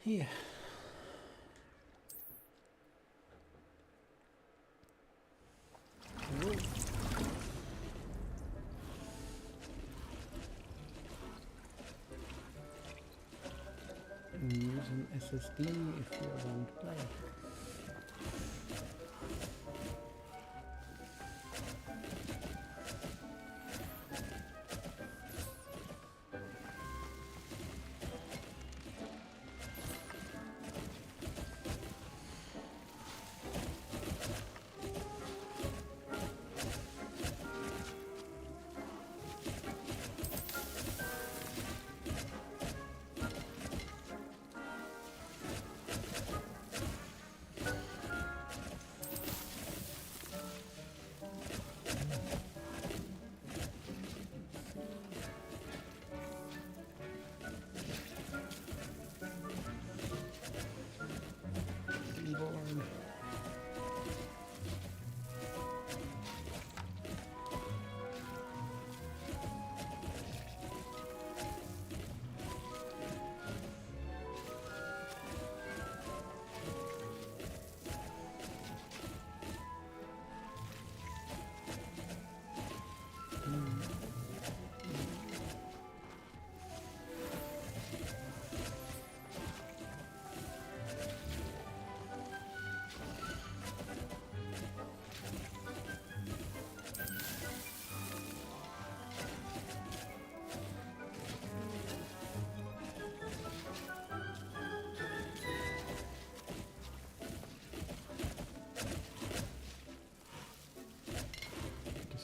Yeah. Whoa. Use an SSD if you want to play. Reborn.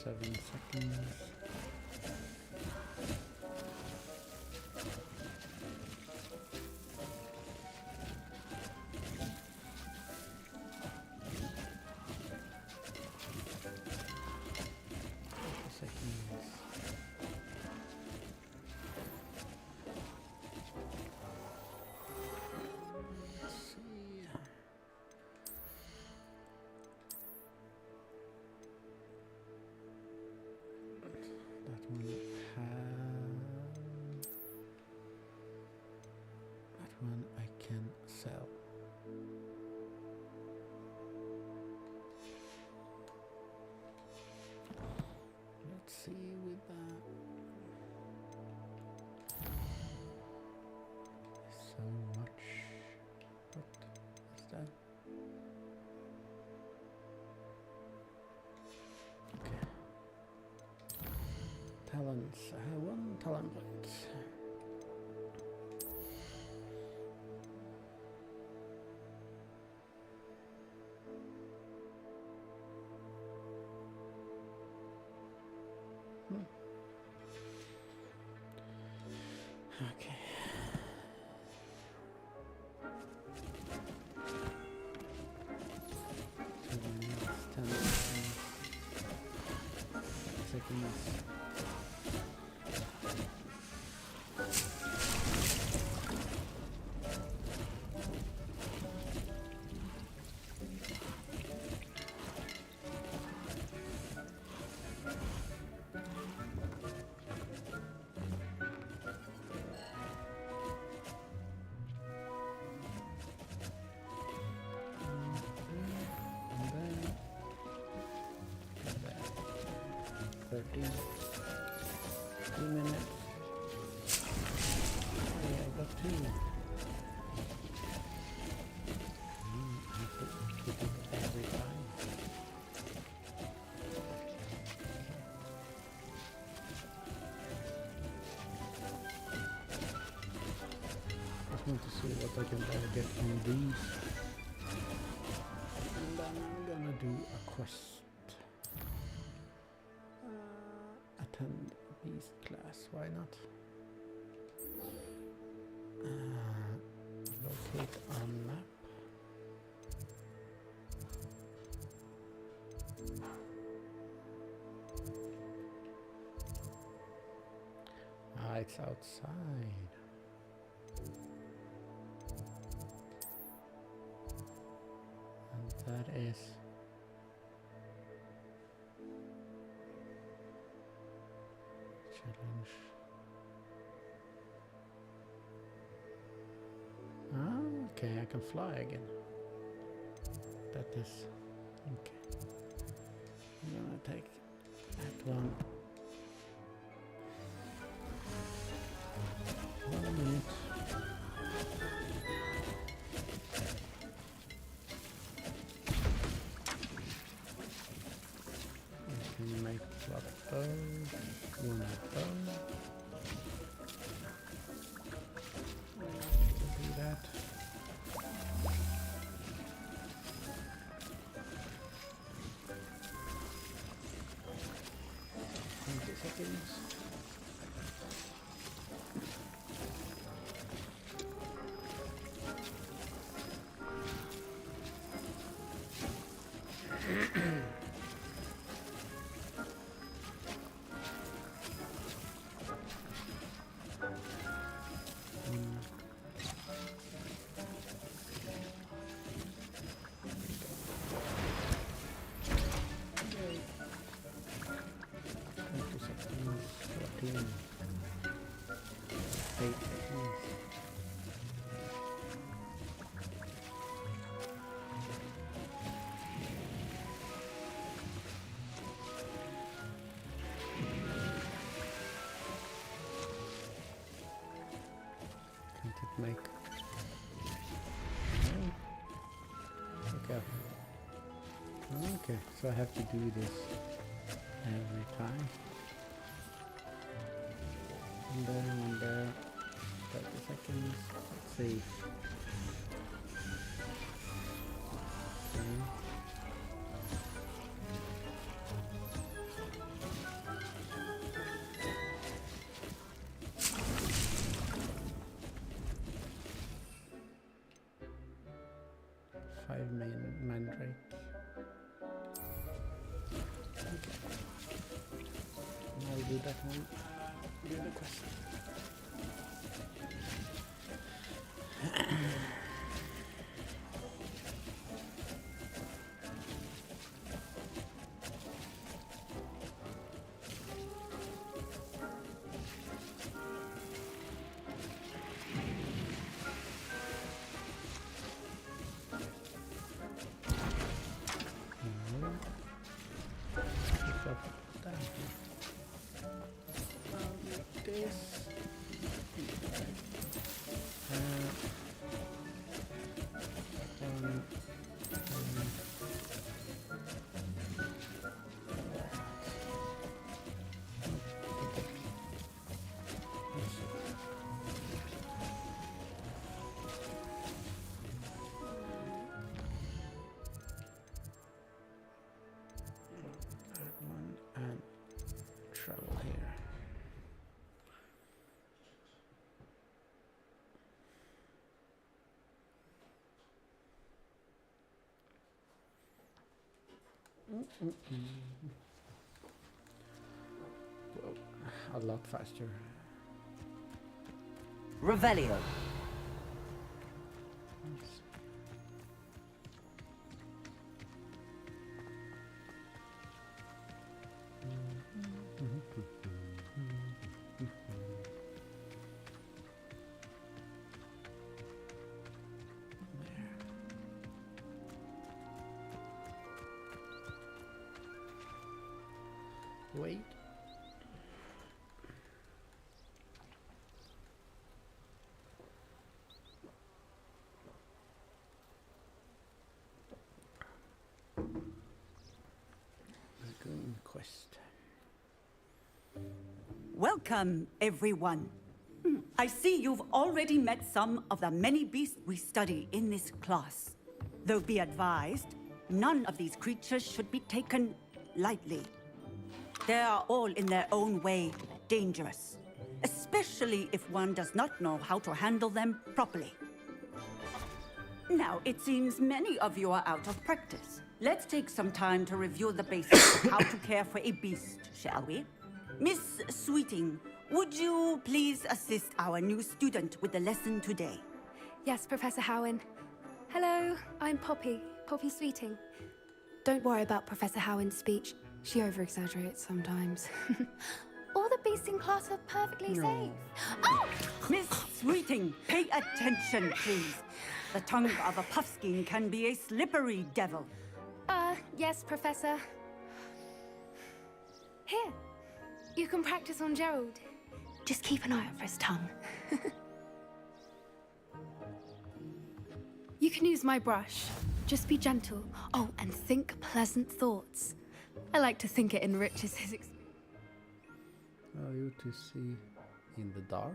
Seven seconds. That one I can sell. Let's see with that. So much. What is that? Okay. Talents. I have one talent point. Okay. 10 seconds. And then 13. 2 minutes. Yeah, I got 2. I have to keep it every time. Just want to see what I can get from these. And then I'm gonna do a quest. Attend beast class, why not? Locate on map. Ah, it's outside. And that is challenge. Ah. Okay, I can fly again. That is okay. I'm gonna take that one. 1 minute. I can make what those, one of those. Do that. 20 seconds. Make okay. Okay, so I have to do this every time. And there, 30 seconds. Let's see. Okay. 5 mandrake. Okay. I'll do that one. Do the quest. Travel here. Whoa, a lot faster. Revelio. Wait. Lagoon quest. Welcome, everyone. I see you've already met some of the many beasts we study in this class. Though be advised, none of these creatures should be taken lightly. They are all in their own way dangerous, especially if one does not know how to handle them properly. Now, it seems many of you are out of practice. Let's take some time to review the basics of how to care for a beast, shall we? Miss Sweeting, would you please assist our new student with the lesson today? Yes, Professor Howen. Hello, I'm Poppy Sweeting. Don't worry about Professor Howen's speech. She over-exaggerates sometimes. All the beasts in class are perfectly No. safe. Oh! Miss Sweeting, pay attention, please. The tongue of a puffskein can be a slippery devil. Yes, Professor. Here, you can practice on Gerald. Just keep an eye out for his tongue. You can use my brush. Just be gentle. Oh, and think pleasant thoughts. I like to think it enriches his experience. Are you to see in the dark?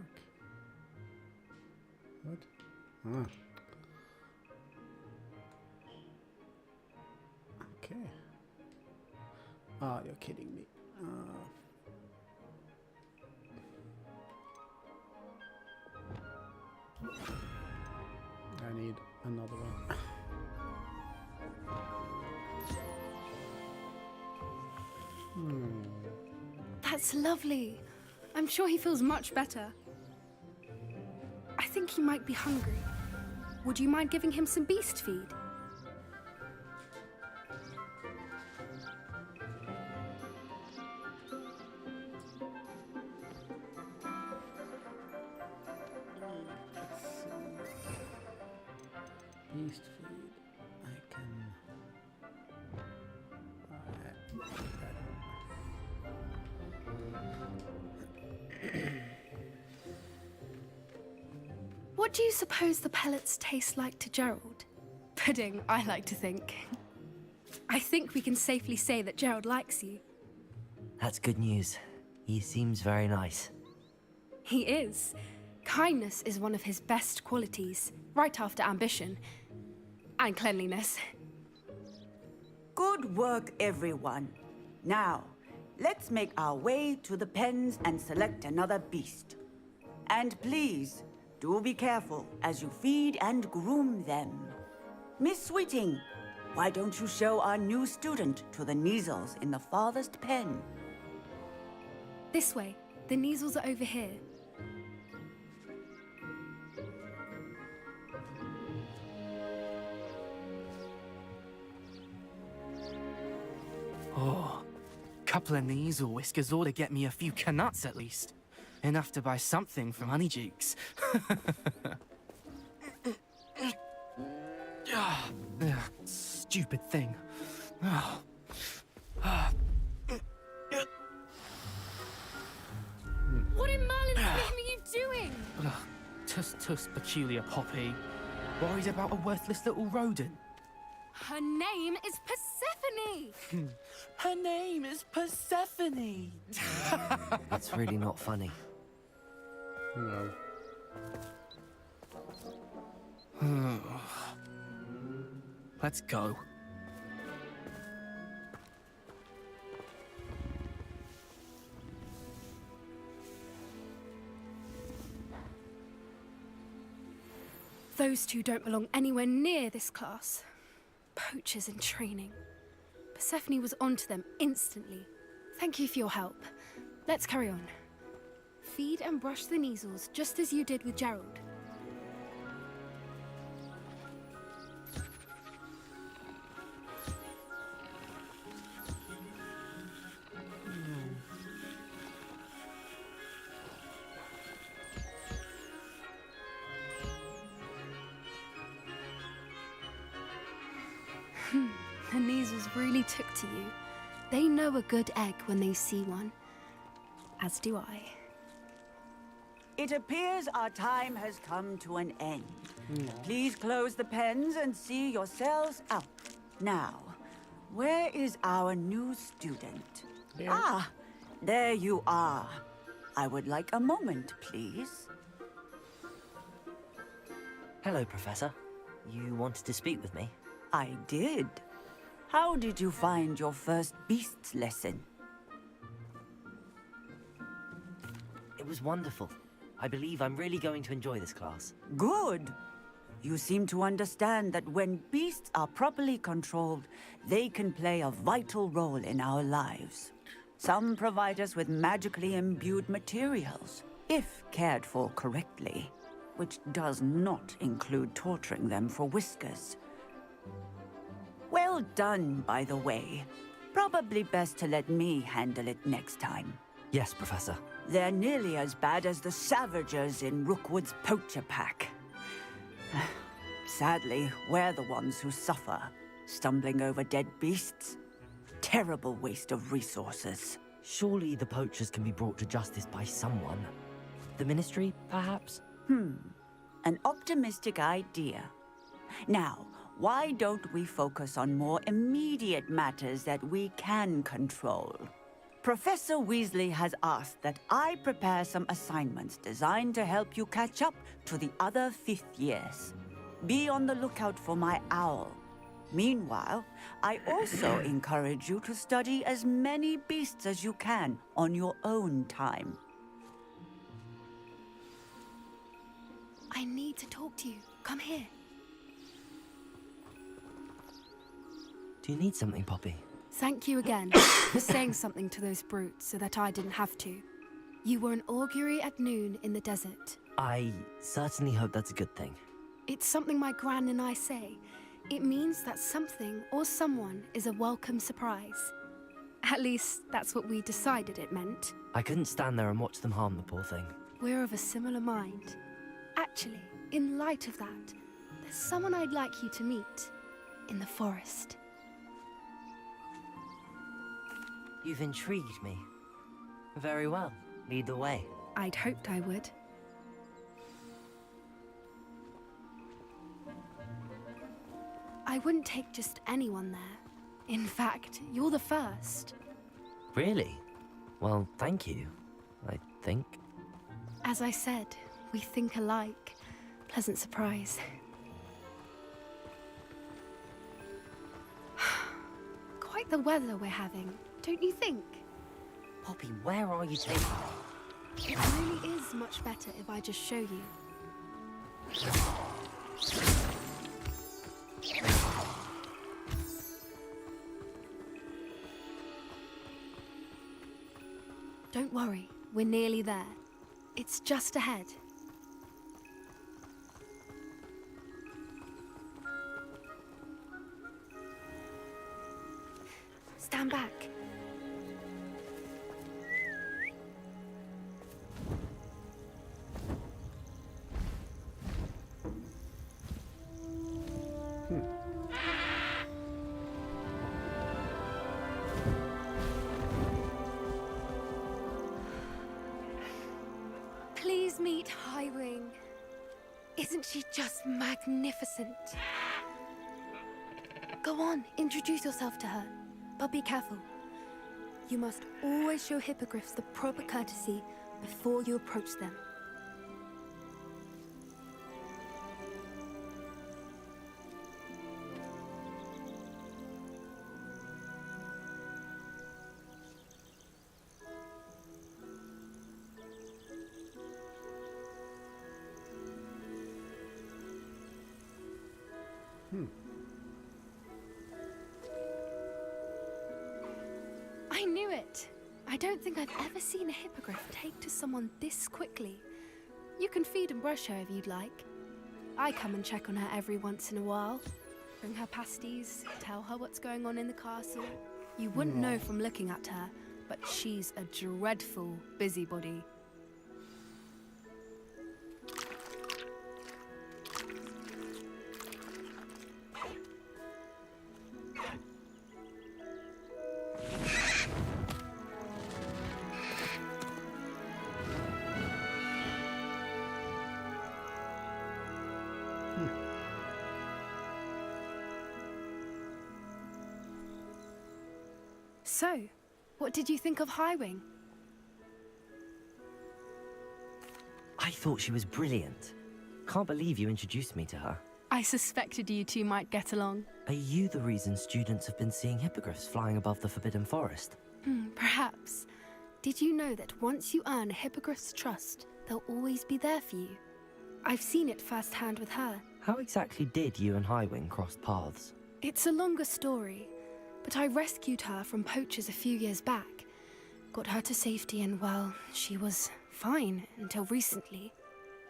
What? Ah. Okay. Ah, you're kidding me. I need another one. That's lovely. I'm sure he feels much better. I think he might be hungry. Would you mind giving him some beast feed? Beast feed. I can. What do you suppose the pellets taste like to Gerald? Pudding, I like to think. I think we can safely say that Gerald likes you. That's good news. He seems very nice. He is. Kindness is one of his best qualities, right after ambition. And cleanliness. Good work, everyone. Now, let's make our way to the pens and select another beast. And please, do be careful as you feed and groom them. Miss Sweeting, why don't you show our new student to the Neasels in the farthest pen? This way. The Neasels are over here. Oh, couple of Neasel whiskers ought to get me a few canuts at least. Enough to buy something from Honeydukes. Stupid thing. What in Merlin's name are you doing? Tuss, peculiar Poppy. Worried about a worthless little rodent. Her name is Persephone! Her name is Persephone. That's really not funny. No. Let's go. Those two don't belong anywhere near this class. Poachers in training. Persephone was onto them instantly. Thank you for your help. Let's carry on. Feed and brush the Neasels, just as you did with Gerald. The Neasels really took to you. They know a good egg when they see one. As do I. It appears our time has come to an end. Please close the pens and see yourselves out. Now, where is our new student? There. Ah, there you are. I would like a moment, please. Hello, Professor. You wanted to speak with me? I did. How did you find your first beasts lesson? It was wonderful. I believe I'm really going to enjoy this class. Good. You seem to understand that when beasts are properly controlled, they can play a vital role in our lives. Some provide us with magically imbued materials, if cared for correctly, which does not include torturing them for whiskers. Well done, by the way. Probably best to let me handle it next time. Yes, Professor. They're nearly as bad as the Savagers in Rookwood's poacher pack. Sadly, we're the ones who suffer, stumbling over dead beasts. Terrible waste of resources. Surely the poachers can be brought to justice by someone. The Ministry, perhaps? An optimistic idea. Now, why don't we focus on more immediate matters that we can control? Professor Weasley has asked that I prepare some assignments designed to help you catch up to the other fifth years. Be on the lookout for my owl. Meanwhile, I also encourage you to study as many beasts as you can on your own time. I need to talk to you. Come here. Do you need something, Poppy? Thank you again for saying something to those brutes so that I didn't have to. You were an augury at noon in the desert. I certainly hope that's a good thing. It's something my gran and I say. It means that something or someone is a welcome surprise. At least, that's what we decided it meant. I couldn't stand there and watch them harm the poor thing. We're of a similar mind. Actually, in light of that, there's someone I'd like you to meet in the forest. You've intrigued me. Very well. Lead the way. I'd hoped I would. I wouldn't take just anyone there. In fact, you're the first. Really? Well, thank you, I think. As I said, we think alike. Pleasant surprise. Quite the weather we're having, don't you think? Poppy, where are you taking me? It really is much better if I just show you. Don't worry, we're nearly there. It's just ahead. Stand back. Please meet Highwing. Isn't she just magnificent? Go on, introduce yourself to her. But be careful. You must always show hippogriffs the proper courtesy before you approach them. I knew it! I don't think I've ever seen a hippogriff take to someone this quickly. You can feed and brush her if you'd like. I come and check on her every once in a while. Bring her pasties, tell her what's going on in the castle. You wouldn't know from looking at her, but she's a dreadful busybody. So, what did you think of Highwing? I thought she was brilliant. Can't believe you introduced me to her. I suspected you two might get along. Are you the reason students have been seeing hippogriffs flying above the Forbidden Forest? Perhaps. Did you know that once you earn a hippogriff's trust, they'll always be there for you? I've seen it firsthand with her. How exactly did you and Highwing cross paths? It's a longer story, but I rescued her from poachers a few years back. Got her to safety and, well, she was fine until recently.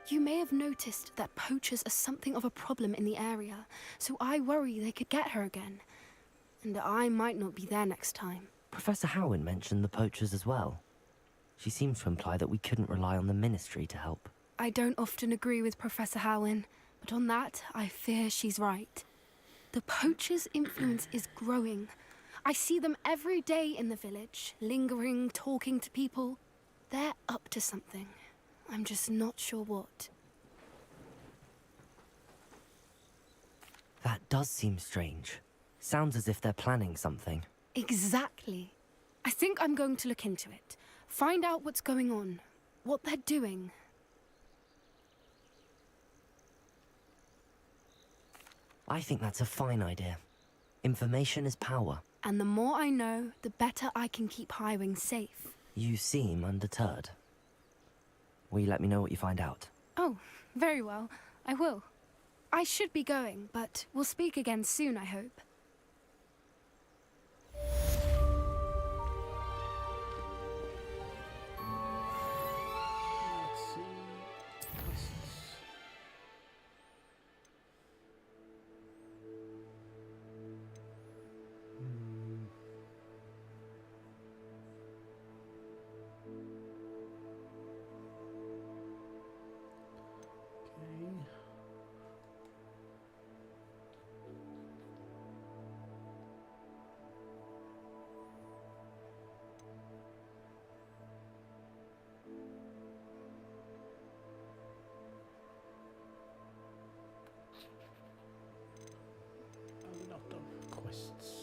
You may have noticed that poachers are something of a problem in the area, so I worry they could get her again. And I might not be there next time. Professor Howin mentioned the poachers as well. She seems to imply that we couldn't rely on the Ministry to help. I don't often agree with Professor Howin, but on that, I fear she's right. The poachers' influence is growing. I see them every day in the village, lingering, talking to people. They're up to something. I'm just not sure what. That does seem strange. Sounds as if they're planning something. Exactly. I think I'm going to look into it. Find out what's going on, what they're doing. I think that's a fine idea. Information is power. And the more I know, the better I can keep Highwing safe. You seem undeterred. Will you let me know what you find out? Oh, very well. I will. I should be going, but we'll speak again soon, I hope. Let's see. Quests. Okay. A lot of quests.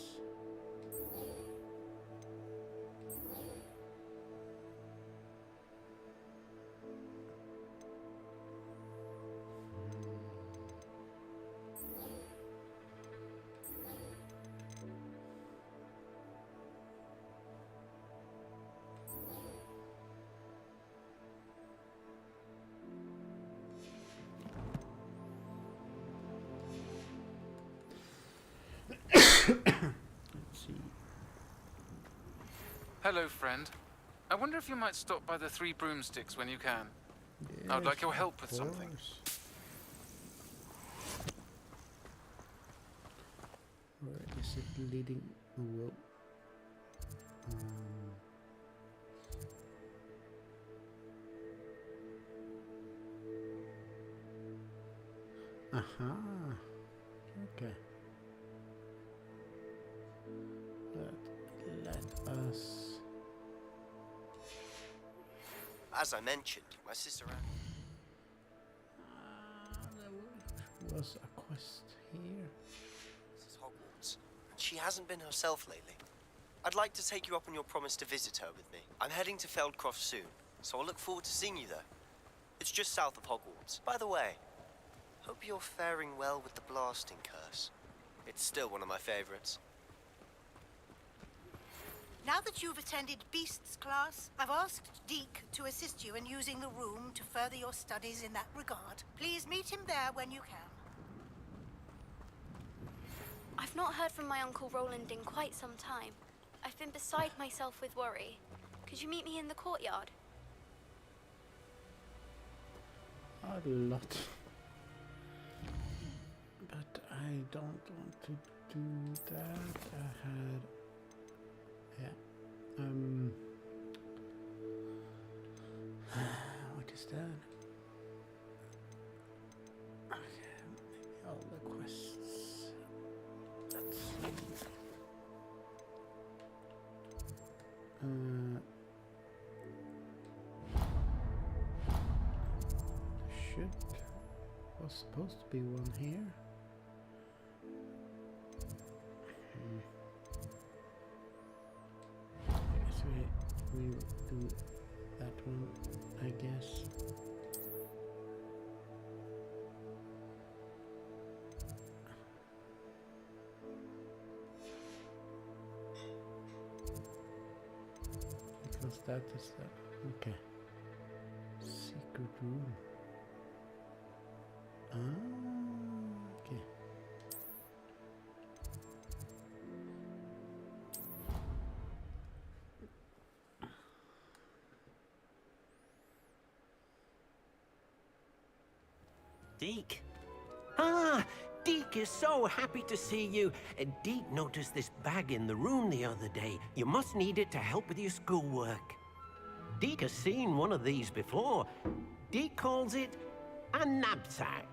Let's see. Hello, friend. I wonder if you might stop by the Three Broomsticks when you can. I would like your help with something. Course. Where is it leading? Oh, well. Aha. Okay. Let us. As I mentioned, my sister Anne. There was a quest here. This is Hogwarts, and she hasn't been herself lately. I'd like to take you up on your promise to visit her with me. I'm heading to Feldcroft soon, so I'll look forward to seeing you there. It's just south of Hogwarts. By the way, hope you're faring well with the blasting curse. It's still one of my favorites. Now that you've attended Beasts class, I've asked Deke to assist you in using the room to further your studies in that regard. Please meet him there when you can. I've not heard from my Uncle Roland in quite some time. I've been beside myself with worry. Could you meet me in the courtyard? A lot. But I don't want to do that. I had. Yeah. What is that? Okay, maybe all the quests. Let's see. Should was supposed to be one here. We do that one, I guess. Because that is that. Okay. Secret room. Ah, okay. Deke? Ah, Deke is so happy to see you. Deke noticed this bag in the room the other day. You must need it to help with your schoolwork. Deke has seen one of these before. Deke calls it a knapsack.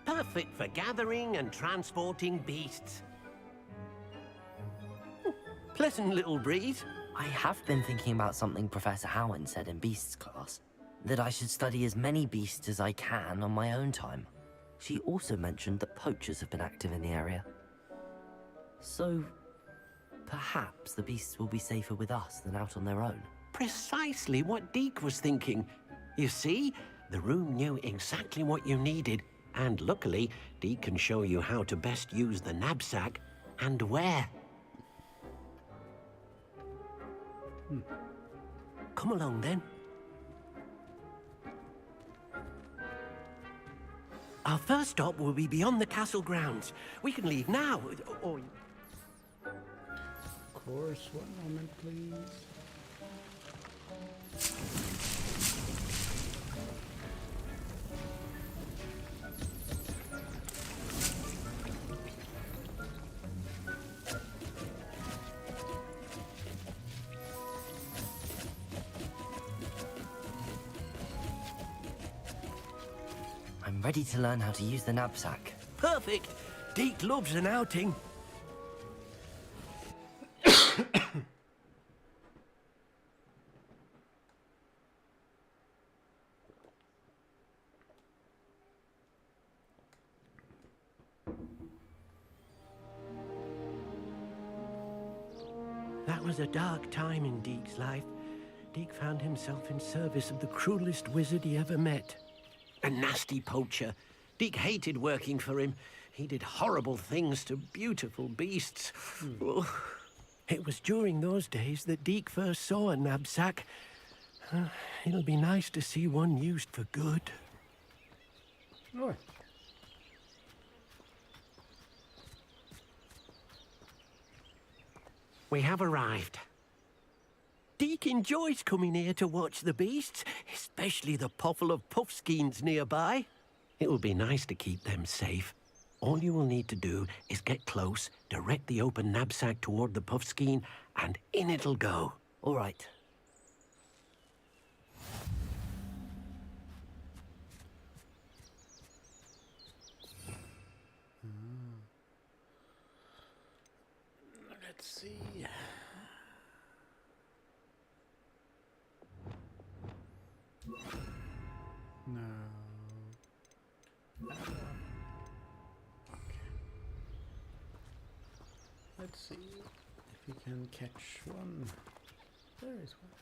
Perfect for gathering and transporting beasts. Pleasant little breeze. I have been thinking about something Professor Howard said in Beasts class. That I should study as many beasts as I can on my own time. She also mentioned that poachers have been active in the area. So, perhaps the beasts will be safer with us than out on their own. Precisely what Deke was thinking. You see, the room knew exactly what you needed, and luckily, Deke can show you how to best use the knapsack and where. Come along then. Our first stop will be beyond the castle grounds. We can leave now, or... Of course, 1 moment, please. I'm ready to learn how to use the knapsack. Perfect! Deke loves an outing. That was a dark time in Deke's life. Deke found himself in service of the cruelest wizard he ever met. A nasty poacher. Deke hated working for him. He did horrible things to beautiful beasts. Oh. It was during those days that Deke first saw a knapsack. It'll be nice to see one used for good. Oh. We have arrived. Deke enjoys coming here to watch the beasts, especially the potful of puffskeins nearby. It will be nice to keep them safe. All you will need to do is get close, direct the open knapsack toward the puffskein, and in it'll go. All right. Let's see. No. That one. Okay. Let's see if we can catch one. There is one.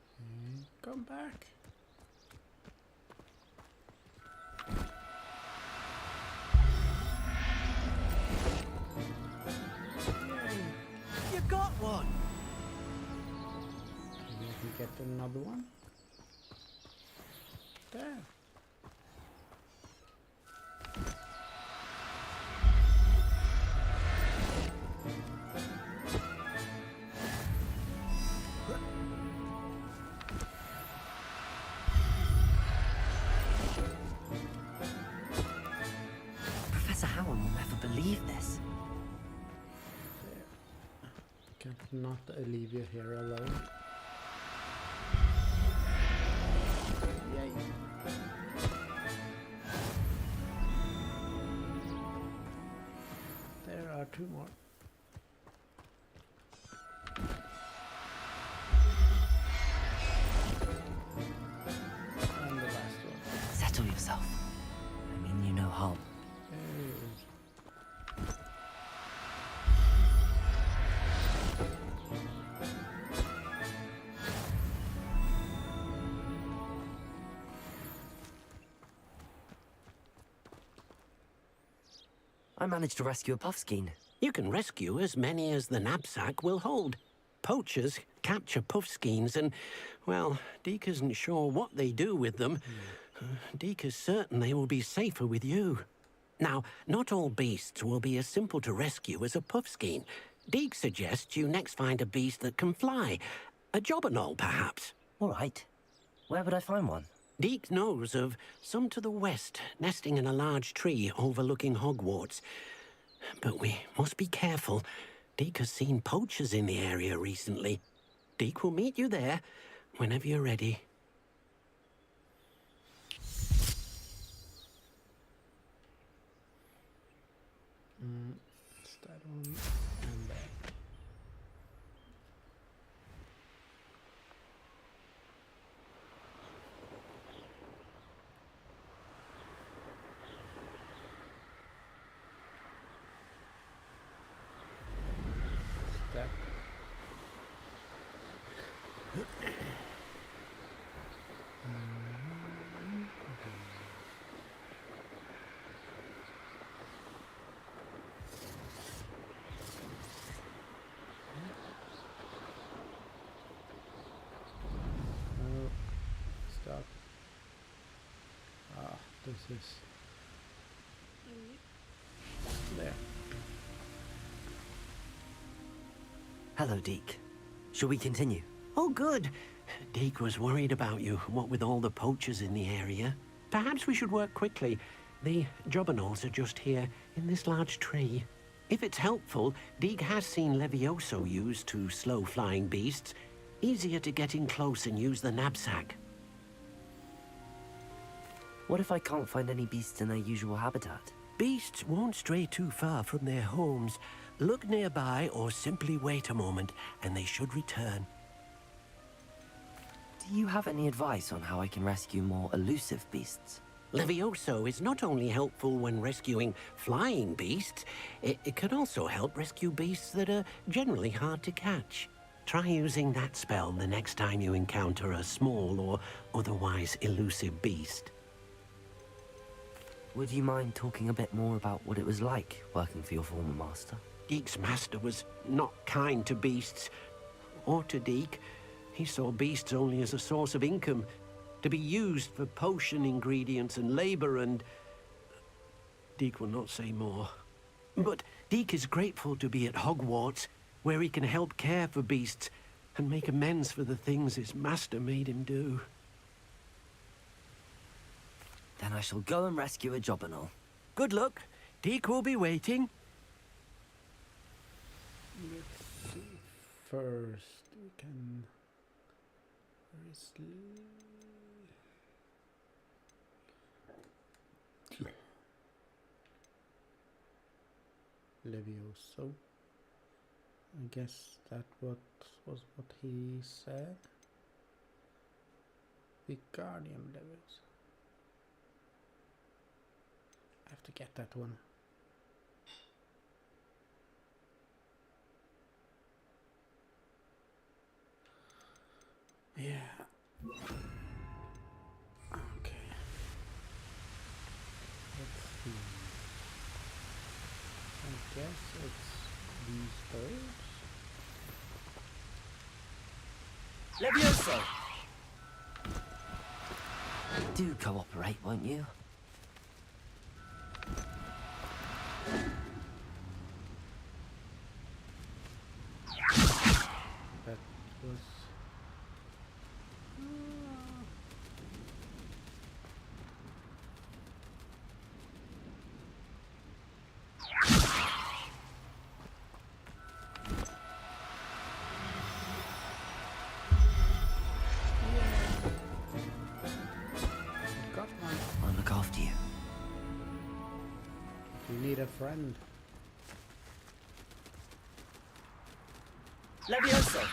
Okay. Come back. You got one! Maybe I can get another one. There. Professor Howard will never believe this. Not leave you here alone. Yay. There are 2 more. And the last one. Settle yourself. I mean you no harm. I managed to rescue a puffskein. You can rescue as many as the knapsack will hold. Poachers capture puffskeins and, well, Deke isn't sure what they do with them. Deke is certain they will be safer with you. Now, not all beasts will be as simple to rescue as a puffskein. Deke suggests you next find a beast that can fly. A jobberknoll, perhaps. All right. Where would I find one? Deke knows of some to the west, nesting in a large tree overlooking Hogwarts. But we must be careful. Deke has seen poachers in the area recently. Deke will meet you there whenever you're ready. It's that one and that. That. Stop. This is there. Hello, Deke. Shall we continue? Oh, good. Deke was worried about you, what with all the poachers in the area. Perhaps we should work quickly. The jobberknolls are just here, in this large tree. If it's helpful, Deke has seen Levioso used to slow flying beasts. Easier to get in close and use the knapsack. What if I can't find any beasts in their usual habitat? Beasts won't stray too far from their homes. Look nearby or simply wait a moment, and they should return. Do you have any advice on how I can rescue more elusive beasts? Levioso is not only helpful when rescuing flying beasts, it can also help rescue beasts that are generally hard to catch. Try using that spell the next time you encounter a small or otherwise elusive beast. Would you mind talking a bit more about what it was like working for your former master? Deke's master was not kind to beasts, or to Deke. He saw beasts only as a source of income, to be used for potion ingredients and labor, and Deke will not say more. But Deke is grateful to be at Hogwarts, where he can help care for beasts and make amends for the things his master made him do. Then I shall go and rescue a jobberknoll. Good luck. Deke will be waiting. Let's see. First, we can. Where is Levioso? I guess that was what he said. Guardian Levioso. I have to get that one. Yeah. Okay. Let's see. I guess it's these birds. Levioso! Do cooperate, won't you? That was. Got one. I'll look after you. You need a friend. Levioso!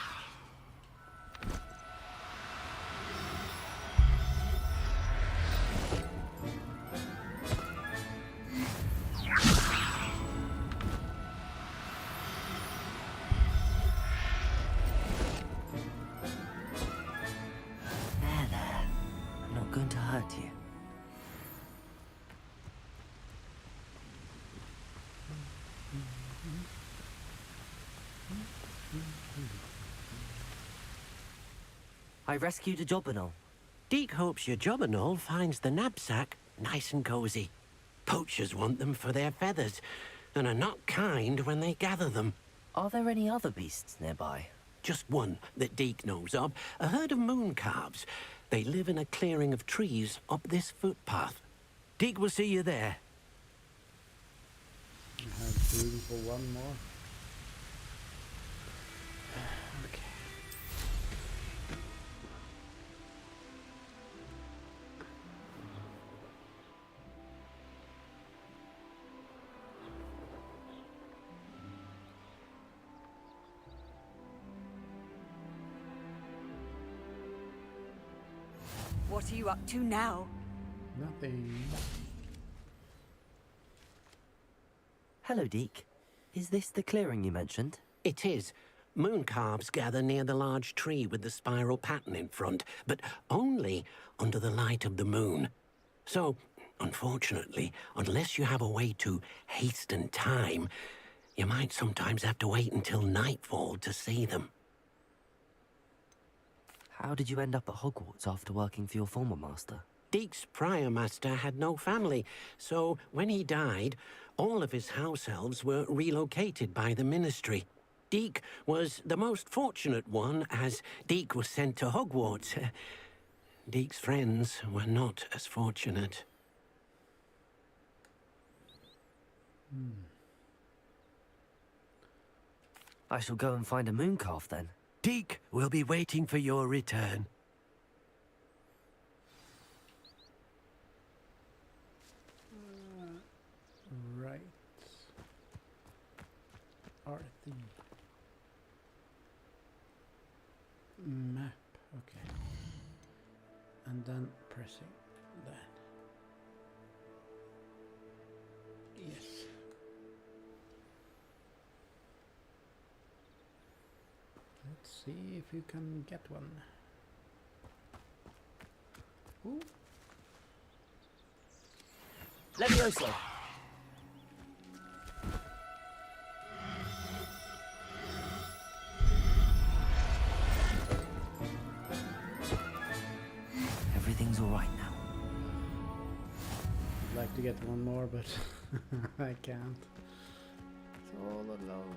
There. I'm not going to hurt you. I rescued a jobberknoll. Deke hopes your jobberknoll finds the knapsack nice and cozy. Poachers want them for their feathers, and are not kind when they gather them. Are there any other beasts nearby? just one that Deke knows of, a herd of moon calves. They live in a clearing of trees up this footpath. Deke will see you there. I have room for one more. Okay. What are you up to now? Nothing. Hello, Deke. Is this the clearing you mentioned? It is. Moon calves gather near the large tree with the spiral pattern in front, but only under the light of the moon. So, unfortunately, unless you have a way to hasten time, you might sometimes have to wait until nightfall to see them. How did you end up at Hogwarts after working for your former master? Deke's prior master had no family, so when he died, all of his house elves were relocated by the ministry. Deke was the most fortunate one, as Deke was sent to Hogwarts. Deke's friends were not as fortunate. I shall go and find a moon calf then. Deke will be waiting for your return. Right. Or the map. Okay. And then pressing that. Yes. Let's see if you can get one. Ooh. Levioso! Everything's all right now. I'd like to get one more, but I can't. It's all alone.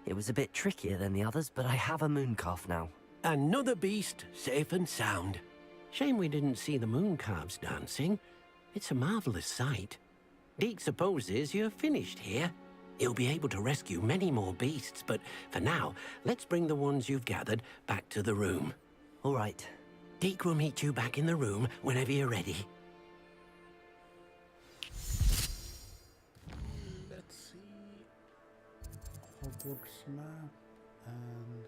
It was a bit trickier than the others, but I have a moon calf now. Another beast, safe and sound. Shame we didn't see the moon calves dancing. It's a marvelous sight. Deke supposes you're finished here. He'll be able to rescue many more beasts, but for now, let's bring the ones you've gathered back to the room. All right. Deke will meet you back in the room whenever you're ready. Let's see. Hogwarts map and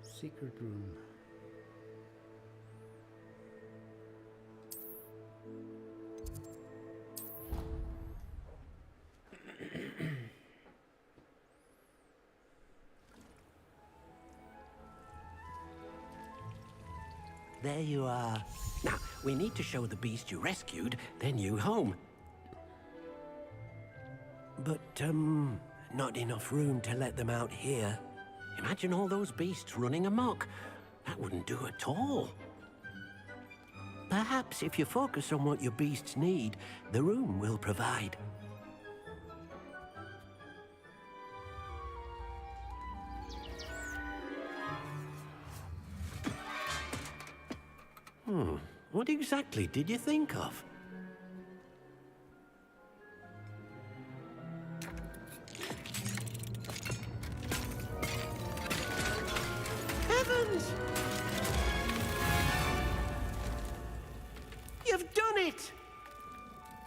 secret room. There you are. Now, we need to show the beast you rescued their new home. But, not enough room to let them out here. Imagine all those beasts running amok. That wouldn't do at all. Perhaps if you focus on what your beasts need, the room will provide. What exactly did you think of? Heavens! You've done it!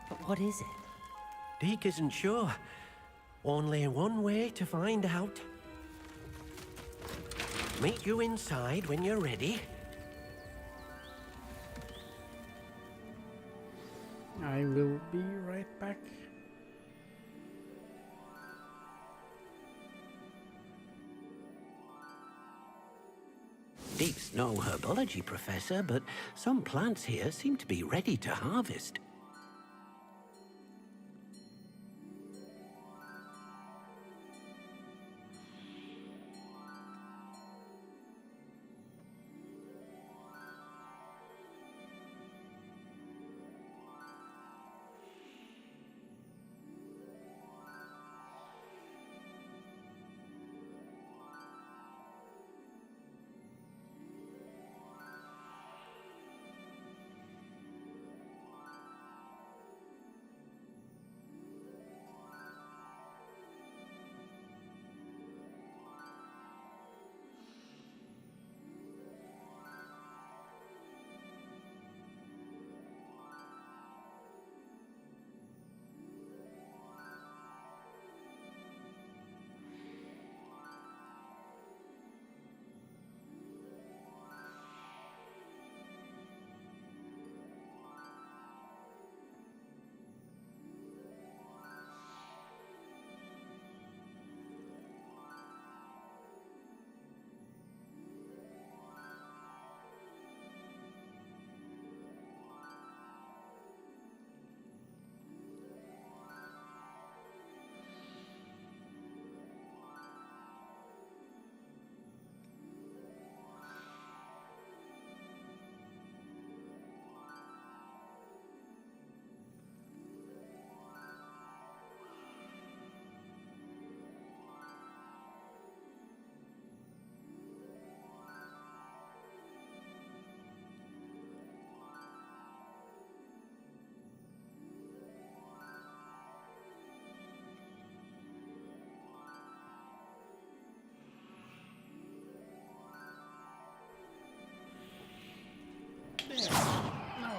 But what is it? Deke isn't sure. Only one way to find out. Meet you inside when you're ready. I will be right back. Deke's no herbology professor, but some plants here seem to be ready to harvest.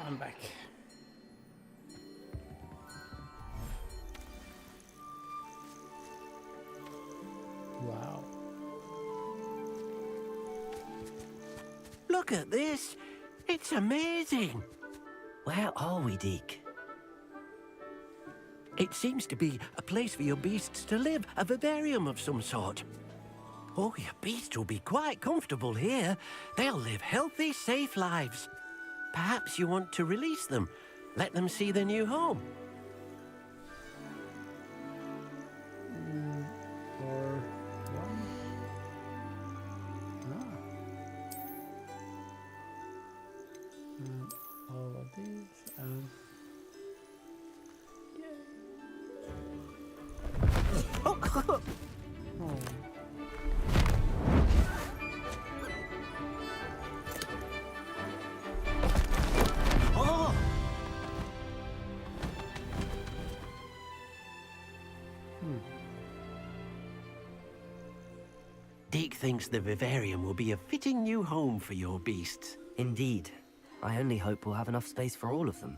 I'm back. Wow. Look at this. It's amazing. Where are we, Deke? It seems to be a place for your beasts to live, a vivarium of some sort. Oh, your beasts will be quite comfortable here. They'll live healthy, safe lives. Perhaps you want to release them, let them see their new home. Or one. And all of these and Oh, oh. oh. Deke thinks the vivarium will be a fitting new home for your beasts. Indeed. I only hope we'll have enough space for all of them.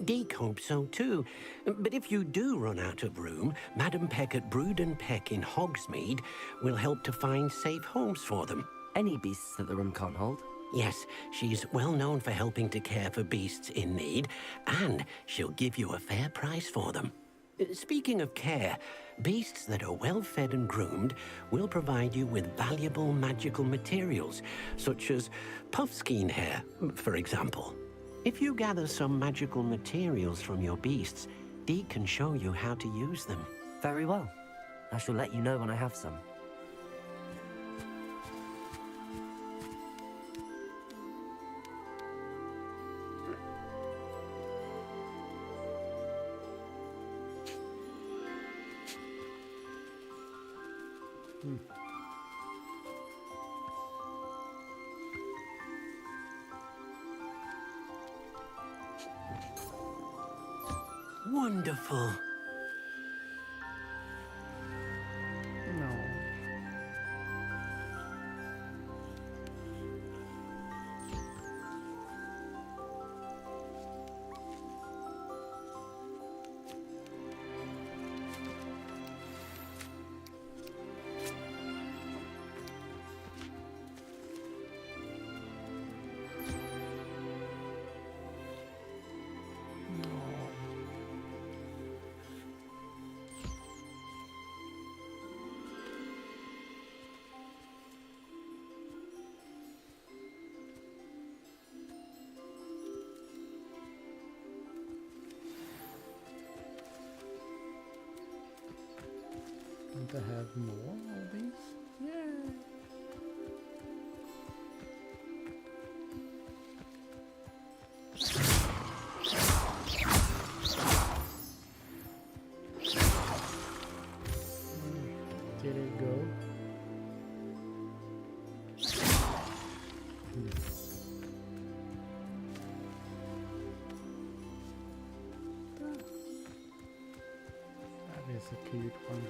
Deke hopes so too. But if you do run out of room, Madam Peck at Brood and Peck in Hogsmeade will help to find safe homes for them. Any beasts that the room can't hold? Yes, she's well known for helping to care for beasts in need, and she'll give you a fair price for them. Speaking of care, beasts that are well fed and groomed will provide you with valuable magical materials, such as puffskein hair, for example. If you gather some magical materials from your beasts, Deke can show you how to use them. Very well. I shall let you know when I have some. Wonderful. No. Want to have more of these? Yeah. Did it go? That is a cute one.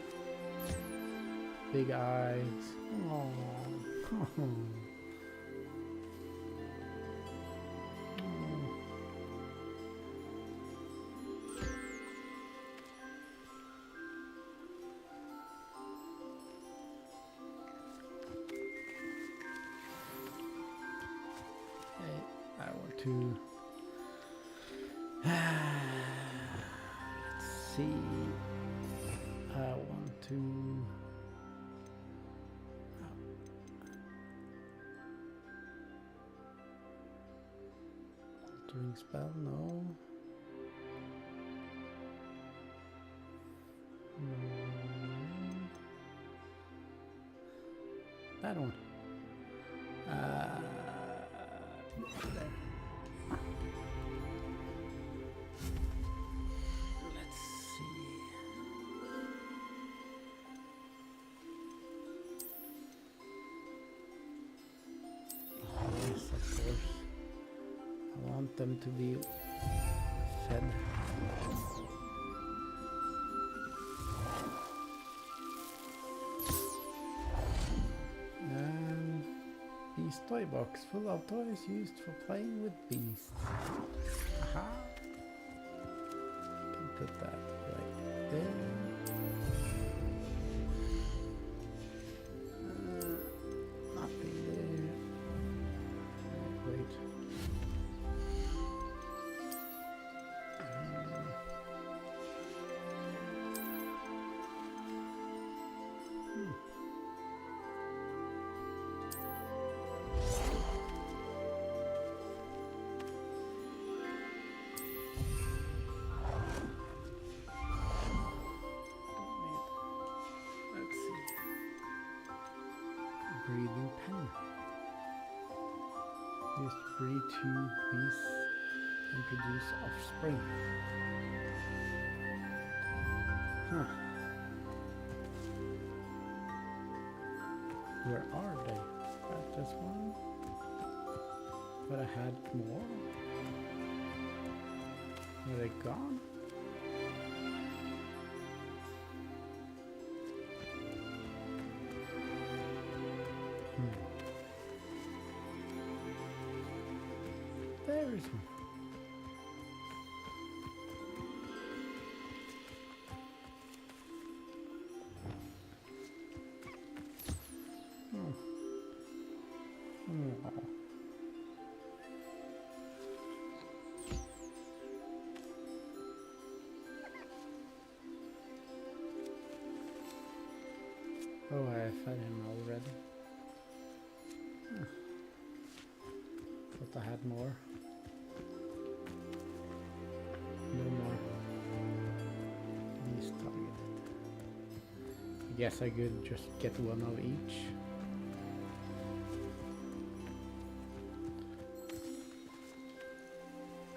Big eyes. Oh. I want to. Let's see. I want to. Altering spell, no. That one. There. Let's see. Yes, of course. I want them to be fed. And beast toy box full of toys used for playing with beasts. breathing pen. Used to breed 2 bees and produce offspring. Huh. Where are they? Got this one. But I had more. Are they gone? There is one. Oh. Oh, I fed him already. Thought I had more. No more. He's targeted. I guess I could just get one of each.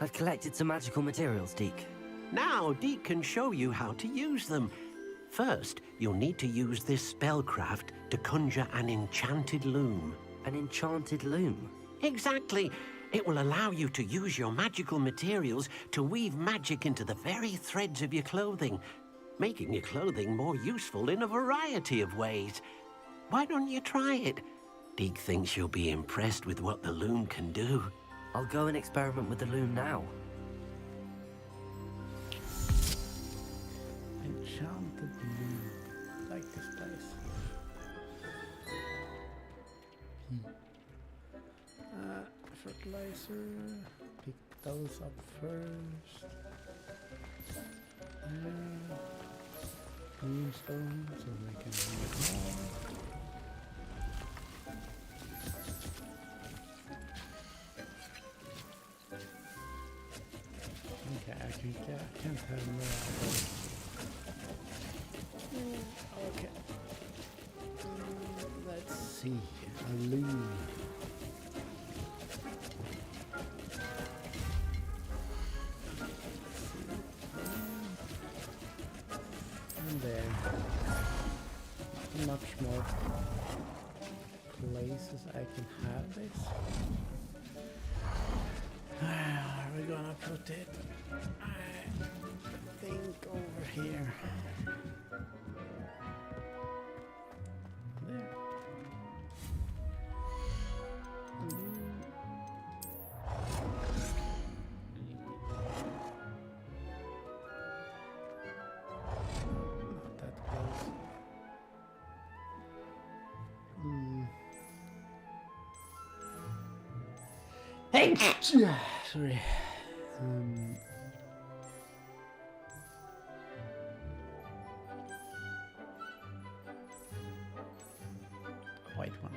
I've collected some magical materials, Deke. Now, Deke can show you how to use them. First, you'll need to use this spellcraft to conjure an enchanted loom. An enchanted loom? Exactly. It will allow you to use your magical materials to weave magic into the very threads of your clothing, making your clothing more useful in a variety of ways. Why don't you try it? Deke thinks you'll be impressed with what the loom can do. I'll go and experiment with the loom now. Enchanted loom. I like this place. Fertilizer. Pick those up first. Moonstone, so we can make more. Okay, I can't have more. Okay. Let's see. A loom. And there. Much more places I can have this. Where are we gonna put it? I think over here. There. Not that close. Hey! Sorry. White one.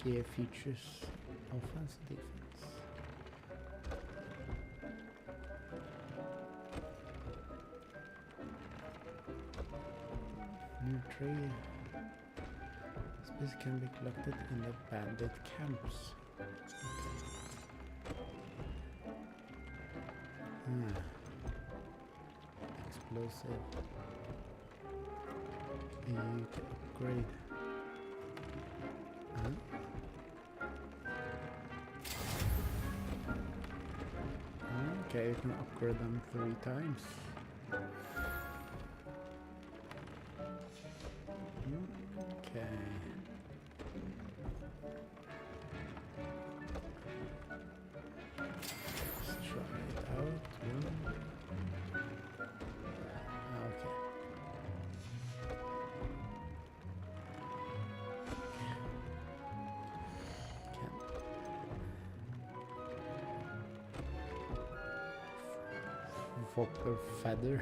Gear features offense and defense. New tree. This can be collected in the bandit camps. Explosive. You can upgrade. Okay, you can upgrade them 3 times. Okay. Let's try it out. Okay. Whopper feather.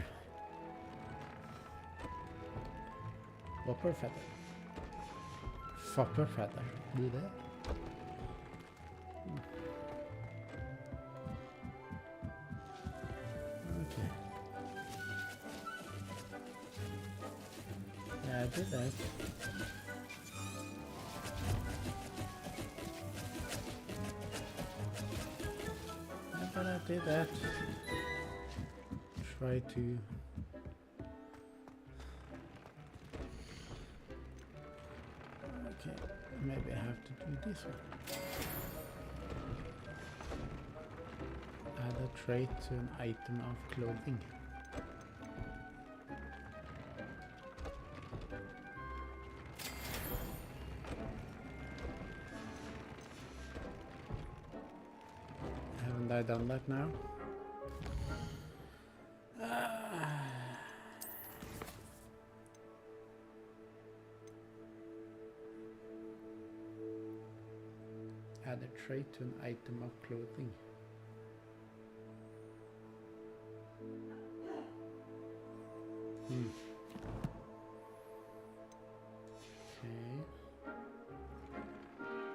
Whopper feather. Whopper feather. Do that. did that. Yeah, but I did that. Try to... Okay, maybe I have to do this one. Add a trait to an item of clothing. Haven't I done that now? Add a trait to an item of clothing. Okay.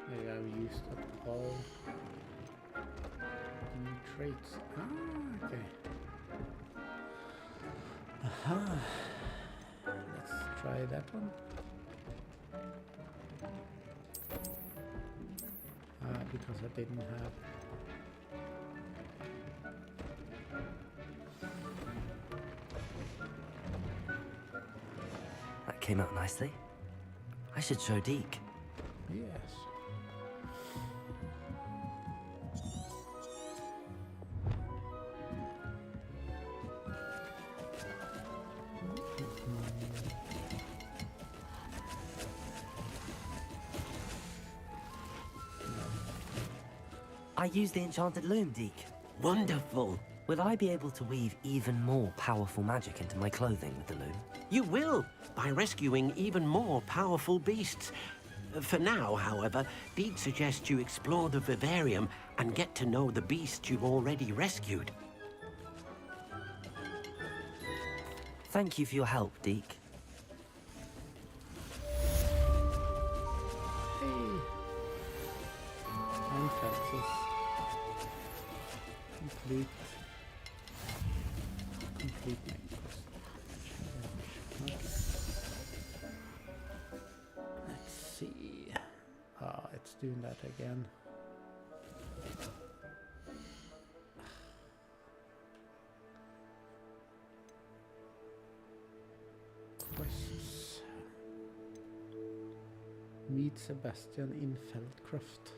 Maybe I've used up all new traits. Ah, okay. Aha. Let's try that one. Because I didn't have... That came out nicely. I should show Deke. Yes. I used the enchanted loom, Deke. Wonderful. Will I be able to weave even more powerful magic into my clothing with the loom? You will, by rescuing even more powerful beasts. For now, however, Deke suggests you explore the vivarium and get to know the beasts you've already rescued. Thank you for your help, Deke. Hey. And Francis. Complete main quest. Okay. Let's see. Ah, it's doing that again. Quests. Meet Sebastian in Feldcroft.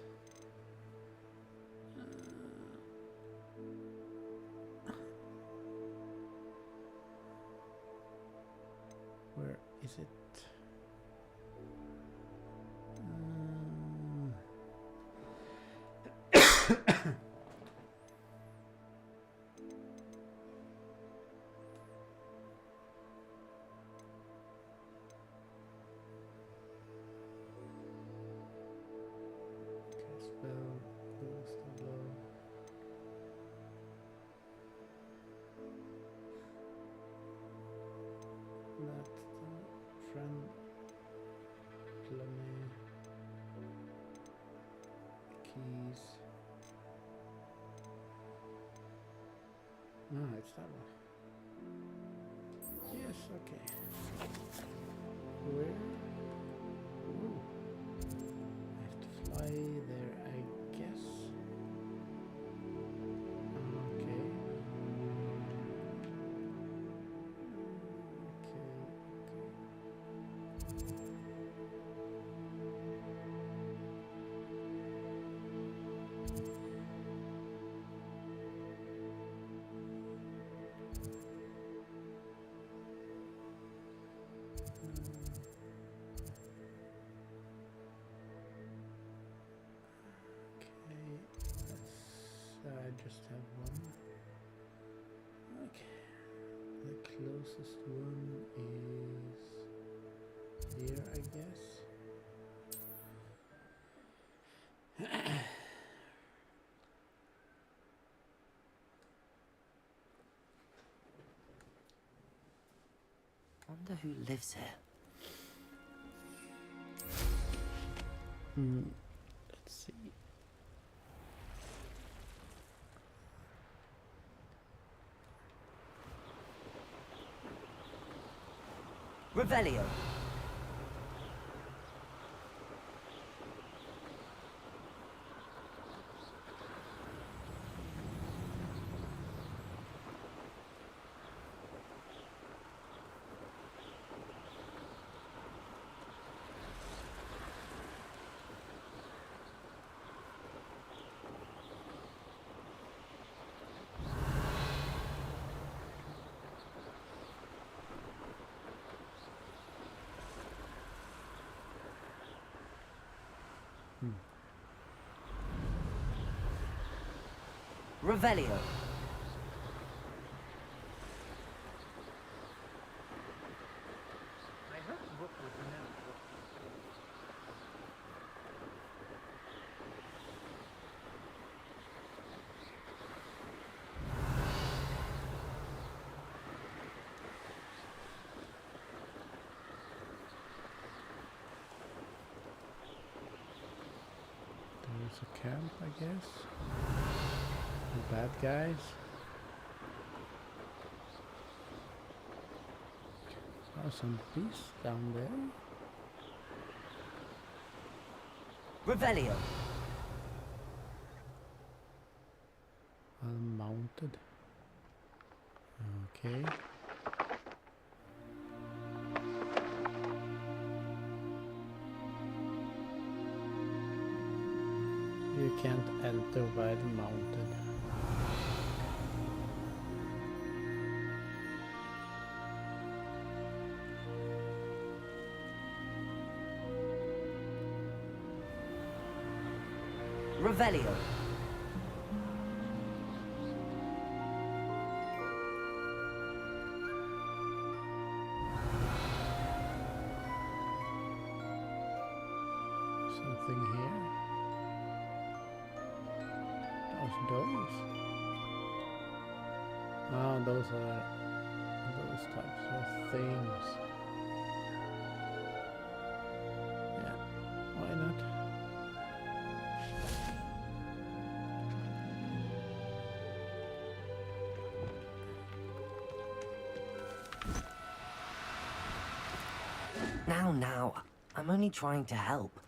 Where is it? Spell, boost the blow. That's the friend plummy keys. Ah, it's that one. Yes, okay. Where? Ooh. I have to fly there, I guess. Okay. I just have one. Okay. The closest one is here, I guess. Wonder who lives here. Let's see. Revelio. Revelio. I heard the book was in it. There's a camp, I guess. The bad guys. Oh, some beasts down there. Revelio. Unmounted. Okay. You can't enter by the mounted. Revelio. Something here. Those. Ah, those are those types of things. Yeah, why not? Now, I'm only trying to help.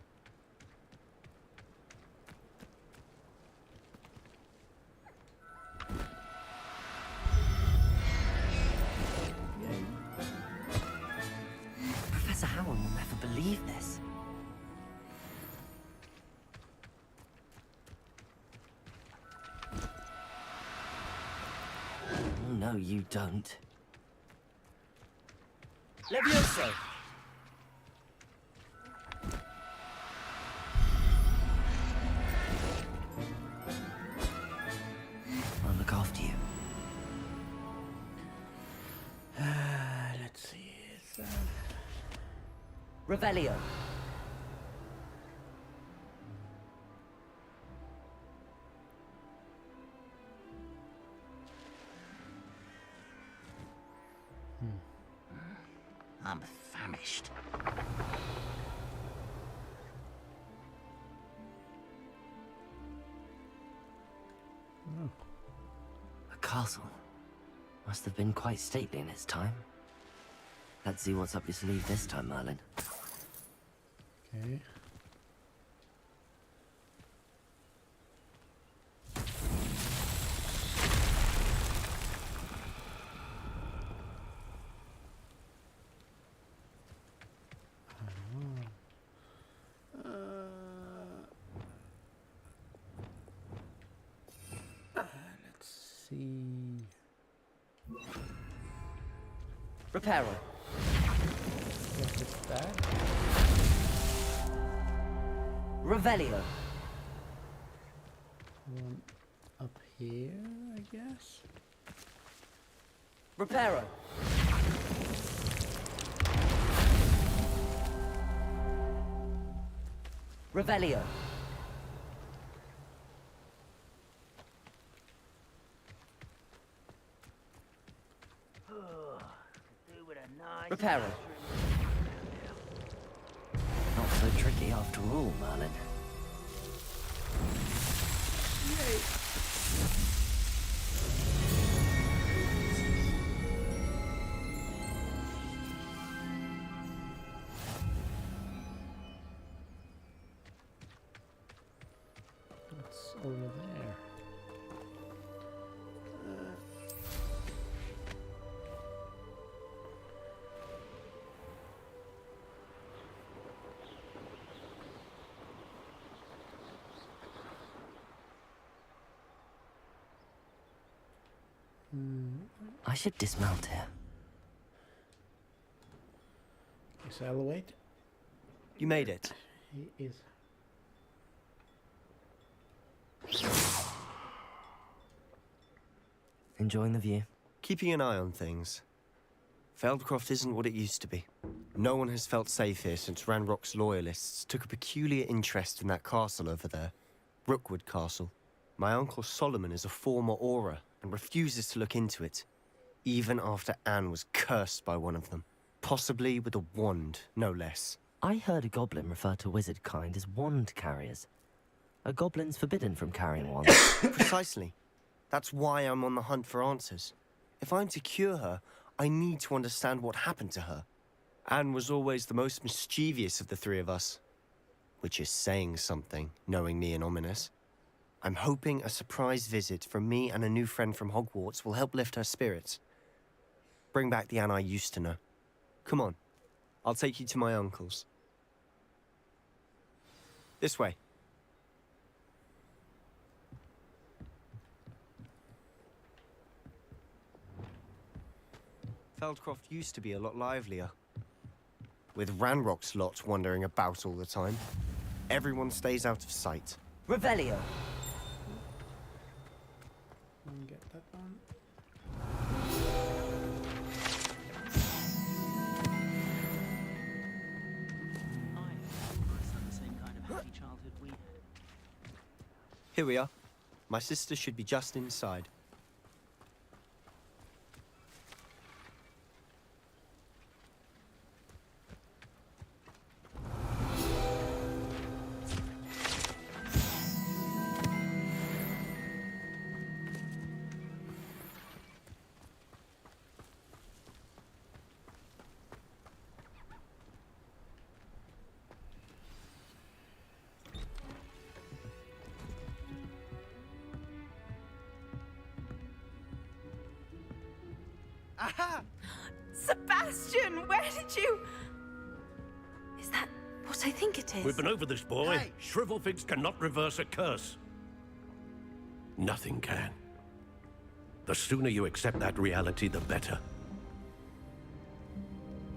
Professor Howard will never believe this. Oh, no, you don't. Levioso! I'll look after you. Let's see. It's, Revelio. I'm famished. A castle. Must have been quite stately in its time. Let's see what's up your sleeve this time, Merlin. okay. Let's see. Reparo. Guess it's that. Revelio. One up here, I guess. Reparo. Revelio. Reparo. Not so tricky after all, Merlin. What's over there? I should dismount here. Is I'll wait. You made it. He is. Enjoying the view? Keeping an eye on things. Feldcroft isn't what it used to be. No one has felt safe here since Ranrock's loyalists took a peculiar interest in that castle over there. Rookwood Castle. My uncle Solomon is a former Auror and refuses to look into it, even after Anne was cursed by one of them. Possibly with a wand, no less. I heard a goblin refer to wizard kind as wand carriers. Are goblins forbidden from carrying wands? Precisely. That's why I'm on the hunt for answers. If I'm to cure her, I need to understand what happened to her. Anne was always the most mischievous of the three of us. Which is saying something, knowing me and Ominous. I'm hoping a surprise visit from me and a new friend from Hogwarts will help lift her spirits. Bring back the Anne I used to know. Come on. I'll take you to my uncle's. This way. Feldcroft used to be a lot livelier. With Ranrock's lot wandering about all the time. Everyone stays out of sight. Revelio! Get that one. Here we are. My sister should be just inside. Aha! Sebastian, where did you... Is that what I think it is? We've been over this, boy. Hey. Shrivelfigs cannot reverse a curse. Nothing can. The sooner you accept that reality, the better.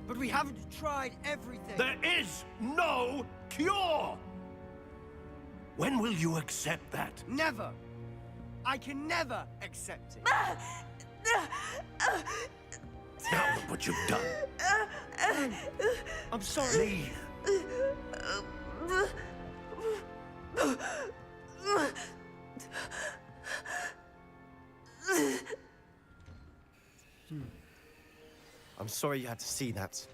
But we haven't tried everything. There is no cure! When will you accept that? Never. I can never accept it. Now look what you've done. I'm sorry. Leave. I'm sorry you had to see that.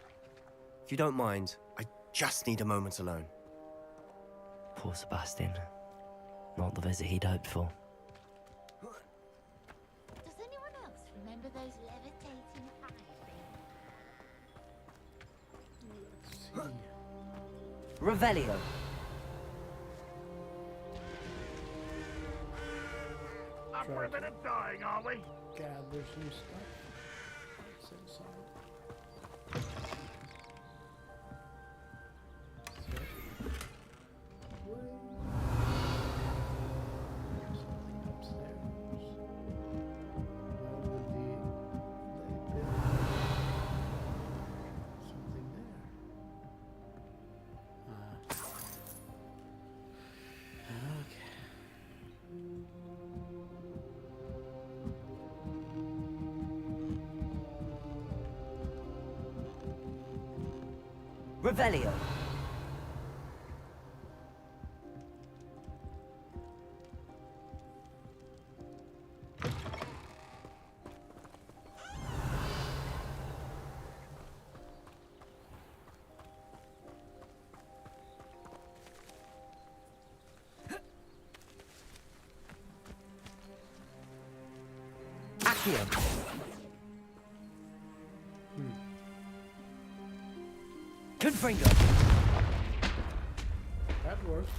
If you don't mind, I just need a moment alone. Poor Sebastian. Not the visit he'd hoped for. Does anyone else remember those levitating fire things? Revelio! Up for a bit of dying, are we? Gather some stuff. What's inside? Something upstairs. Where would they build something there? Okay. Revelio! Accio! Confringo! That works.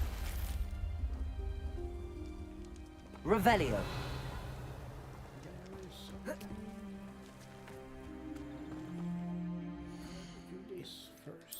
Revelio! There is something. Do this first.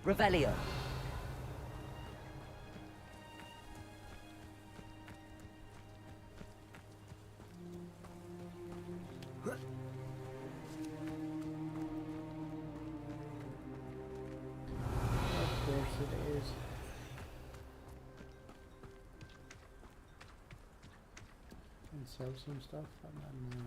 Revelio. Of course it is. Can sell some stuff. I don't know.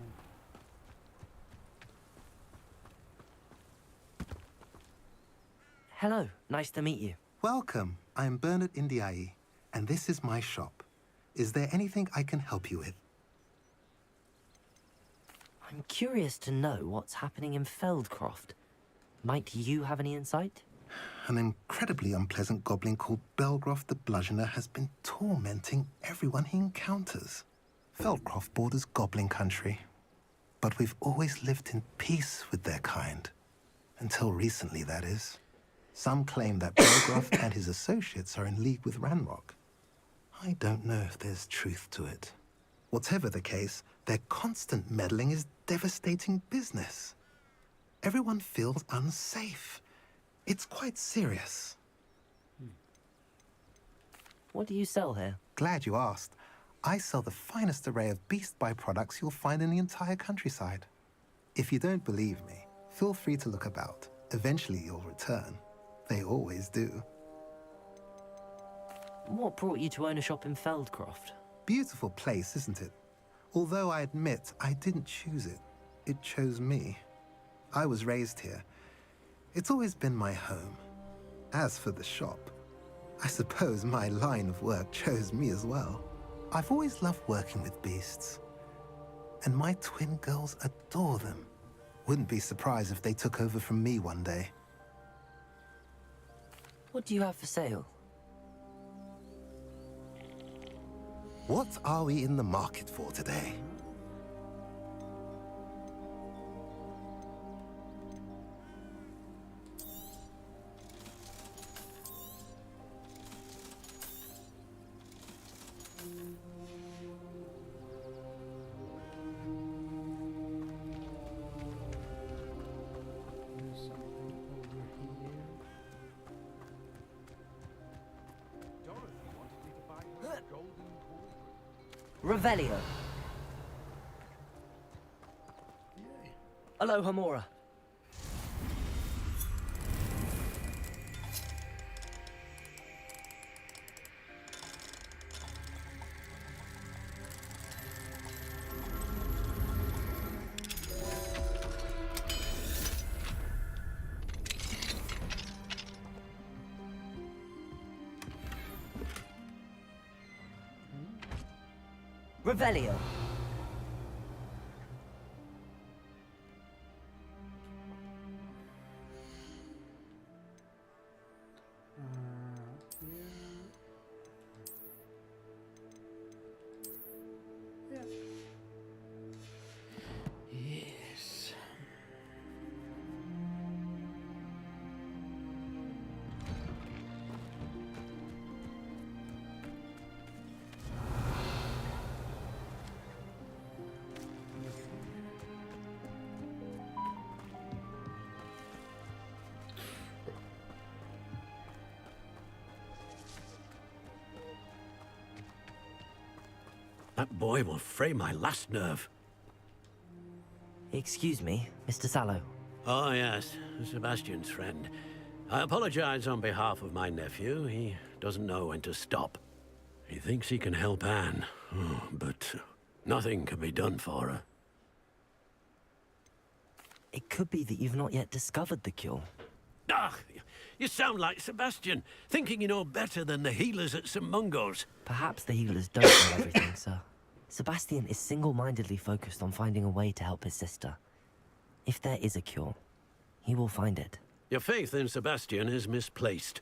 Hello, nice to meet you. Welcome. I'm Bernard Indiai, and this is my shop. Is there anything I can help you with? I'm curious to know what's happening in Feldcroft. Might you have any insight? An incredibly unpleasant goblin called Belgroth the Bludgeoner has been tormenting everyone he encounters. Feldcroft borders goblin country, but we've always lived in peace with their kind. Until recently, that is. Some claim that Belgroth and his associates are in league with Ranrock. I don't know if there's truth to it. Whatever the case, their constant meddling is devastating business. Everyone feels unsafe. It's quite serious. What do you sell here? Glad you asked. I sell the finest array of beast byproducts you'll find in the entire countryside. If you don't believe me, feel free to look about. Eventually you'll return. They always do. What brought you to own a shop in Feldcroft? Beautiful place, isn't it? Although I admit I didn't choose it. It chose me. I was raised here. It's always been my home. As for the shop, I suppose my line of work chose me as well. I've always loved working with beasts. And my twin girls adore them. Wouldn't be surprised if they took over from me one day. What do you have for sale? What are we in the market for today? Revelio. Aloha Mora. Revelio. Yes. That boy will fray my last nerve. Excuse me, Mr. Sallow. Oh, yes, Sebastian's friend. I apologize on behalf of my nephew. He doesn't know when to stop. He thinks he can help Anne, but nothing can be done for her. It could be that you've not yet discovered the cure. Ah, you sound like Sebastian, thinking you know better than the healers at St. Mungo's. Perhaps the healers don't know everything, sir. Sebastian is single-mindedly focused on finding a way to help his sister. If there is a cure, he will find it. Your faith in Sebastian is misplaced.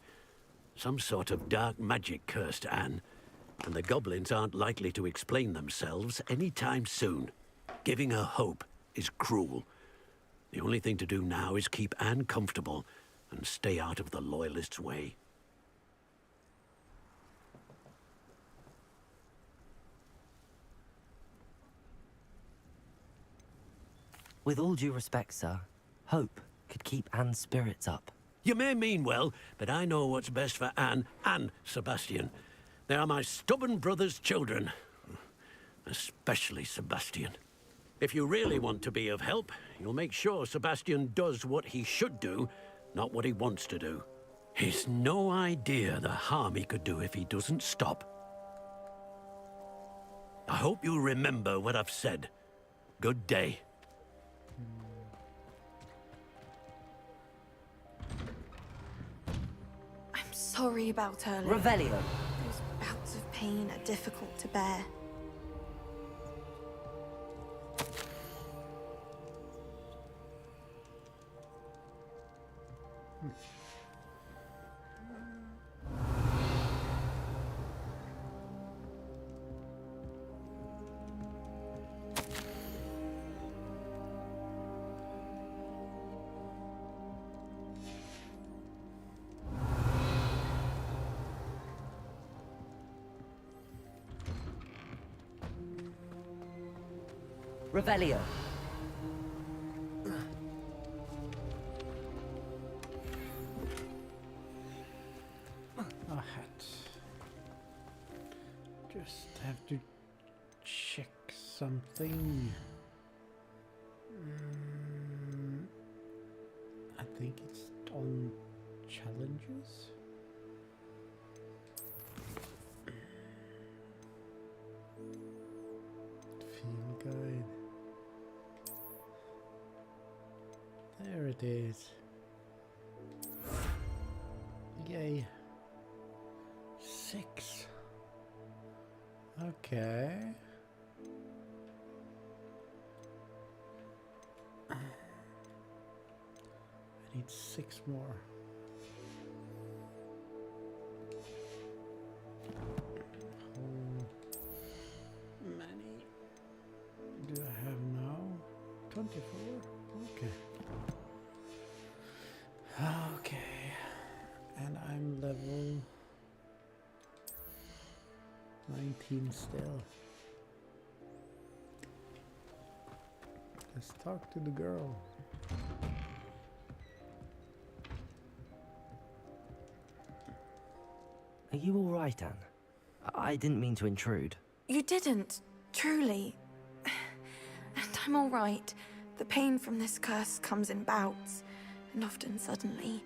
Some sort of dark magic cursed Anne, and the goblins aren't likely to explain themselves anytime soon. Giving her hope is cruel. The only thing to do now is keep Anne comfortable and stay out of the Loyalists' way. With all due respect, sir, hope could keep Anne's spirits up. You may mean well, but I know what's best for Anne and Sebastian. They are my stubborn brother's children. Especially Sebastian. If you really want to be of help, you'll make sure Sebastian does what he should do, not what he wants to do. He's no idea the harm he could do if he doesn't stop. I hope you remember what I've said. Good day. I'm sorry about earlier. Revelio. Those bouts of pain are difficult to bear. Revelio. A hat. Just have to check something. I think it's on challenges. Feel good. There it is. Yay. 6. Okay. I need 6 more. How many do I have now? 24? Okay. Okay. And I'm level 19 still. Let's talk to the girl. Are you all right, Anne? I didn't mean to intrude. You didn't, truly. And I'm all right. The pain from this curse comes in bouts, and often suddenly.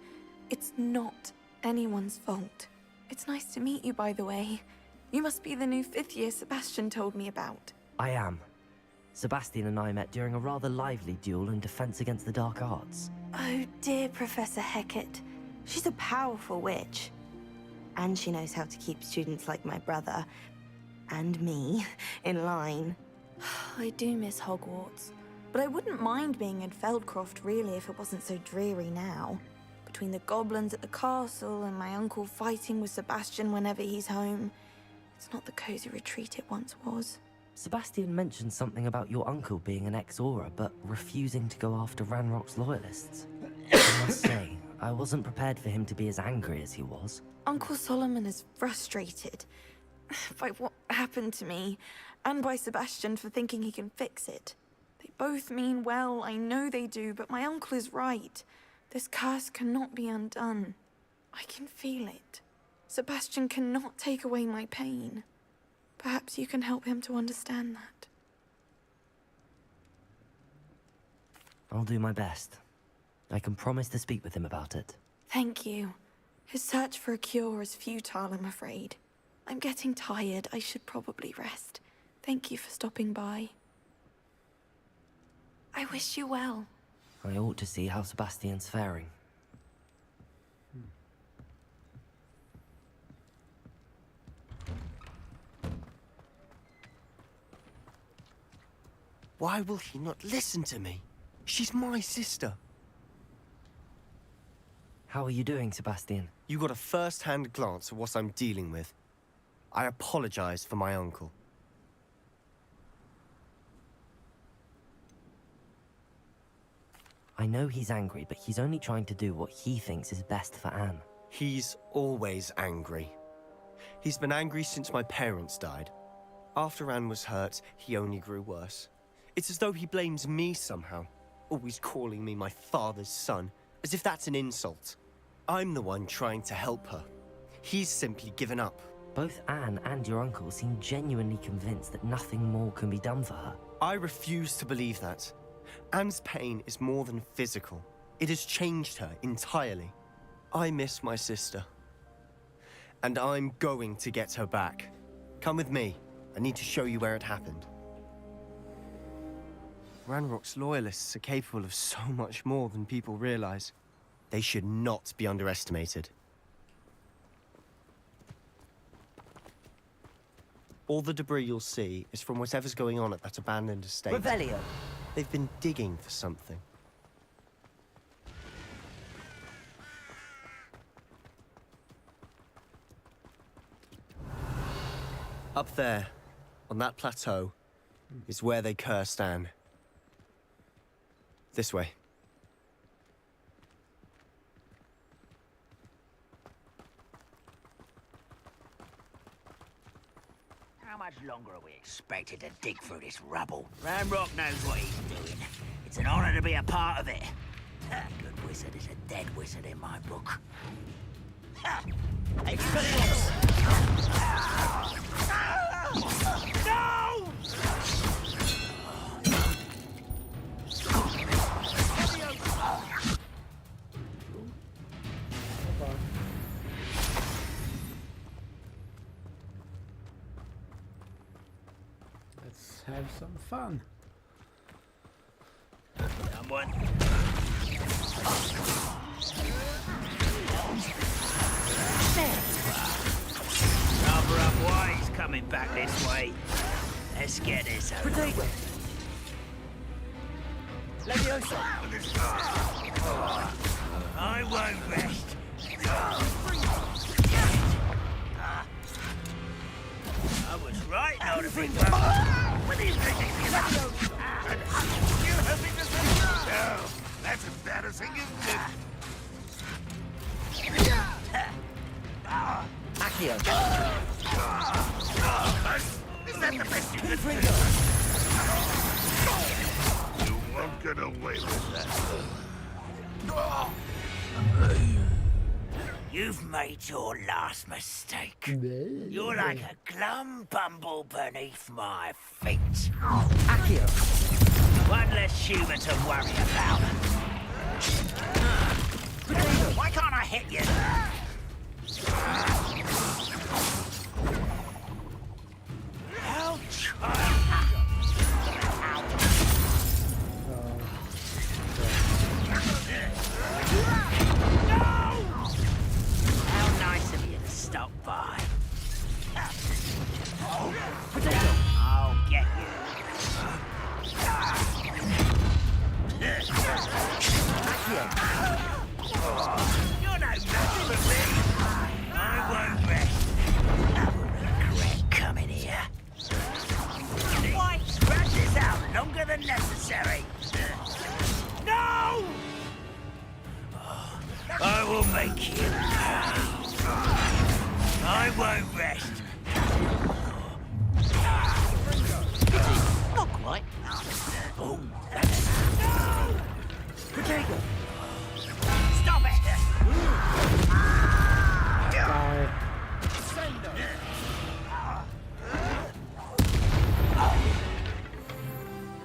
It's not anyone's fault. It's nice to meet you, by the way. You must be the new 5th year Sebastian told me about. I am. Sebastian and I met during a rather lively duel in defense against the dark arts. Oh dear, Professor Hecat. She's a powerful witch. And she knows how to keep students like my brother, and me, in line. I do miss Hogwarts, but I wouldn't mind being in Feldcroft really if it wasn't so dreary now. Between the goblins at the castle and my uncle fighting with Sebastian whenever he's home, it's not the cozy retreat it once was. Sebastian mentioned something about your uncle being an ex-Auror, but refusing to go after Ranrock's loyalists. I must say, I wasn't prepared for him to be as angry as he was. Uncle Solomon is frustrated by what happened to me, and by Sebastian for thinking he can fix it. They both mean well, I know they do, but my uncle is right. This curse cannot be undone. I can feel it. Sebastian cannot take away my pain. Perhaps you can help him to understand that. I'll do my best. I can promise to speak with him about it. Thank you. His search for a cure is futile, I'm afraid. I'm getting tired. I should probably rest. Thank you for stopping by. I wish you well. I ought to see how Sebastian's faring. Why will he not listen to me? She's my sister. How are you doing, Sebastian? You got a first-hand glance at what I'm dealing with. I apologize for my uncle. I know he's angry, but he's only trying to do what he thinks is best for Anne. He's always angry. He's been angry since my parents died. After Anne was hurt, he only grew worse. It's as though he blames me somehow, always calling me my father's son, as if that's an insult. I'm the one trying to help her. He's simply given up. Both Anne and your uncle seem genuinely convinced that nothing more can be done for her. I refuse to believe that. Anne's pain is more than physical. It has changed her entirely. I miss my sister. And I'm going to get her back. Come with me. I need to show you where it happened. Ranrock's loyalists are capable of so much more than people realize. They should not be underestimated. All the debris you'll see is from whatever's going on at that abandoned estate. Revelio! They've been digging for something. Up there, on that plateau, is where they cursed Anne. This way. How much longer are we expected to dig through this rubble? Ranrock knows what he's doing. It's an honor to be a part of it. A good wizard is a dead wizard in my book. Experience! No! Let's have some fun. Someone. Cover up why he's coming back this way. Let's get this over with. Leviosa! I won't rest. I was right not to be What are you thinking about? You hoping to say no? That's embarrassing, isn't it? Accio! Is that the best you could do? You won't get away with that. You've made your last mistake. You're like a glum bumble beneath my feet. Accio! One less human to worry about. Why can't I hit you? Ouch! How nice of you to stop by. I'll get you. You're no nothing but me. I won't rest. I will regret coming here. Why scratch this out longer than necessary? No! I will make you proud. I won't rest. Not quite. Oh, No! Potato! Stop it!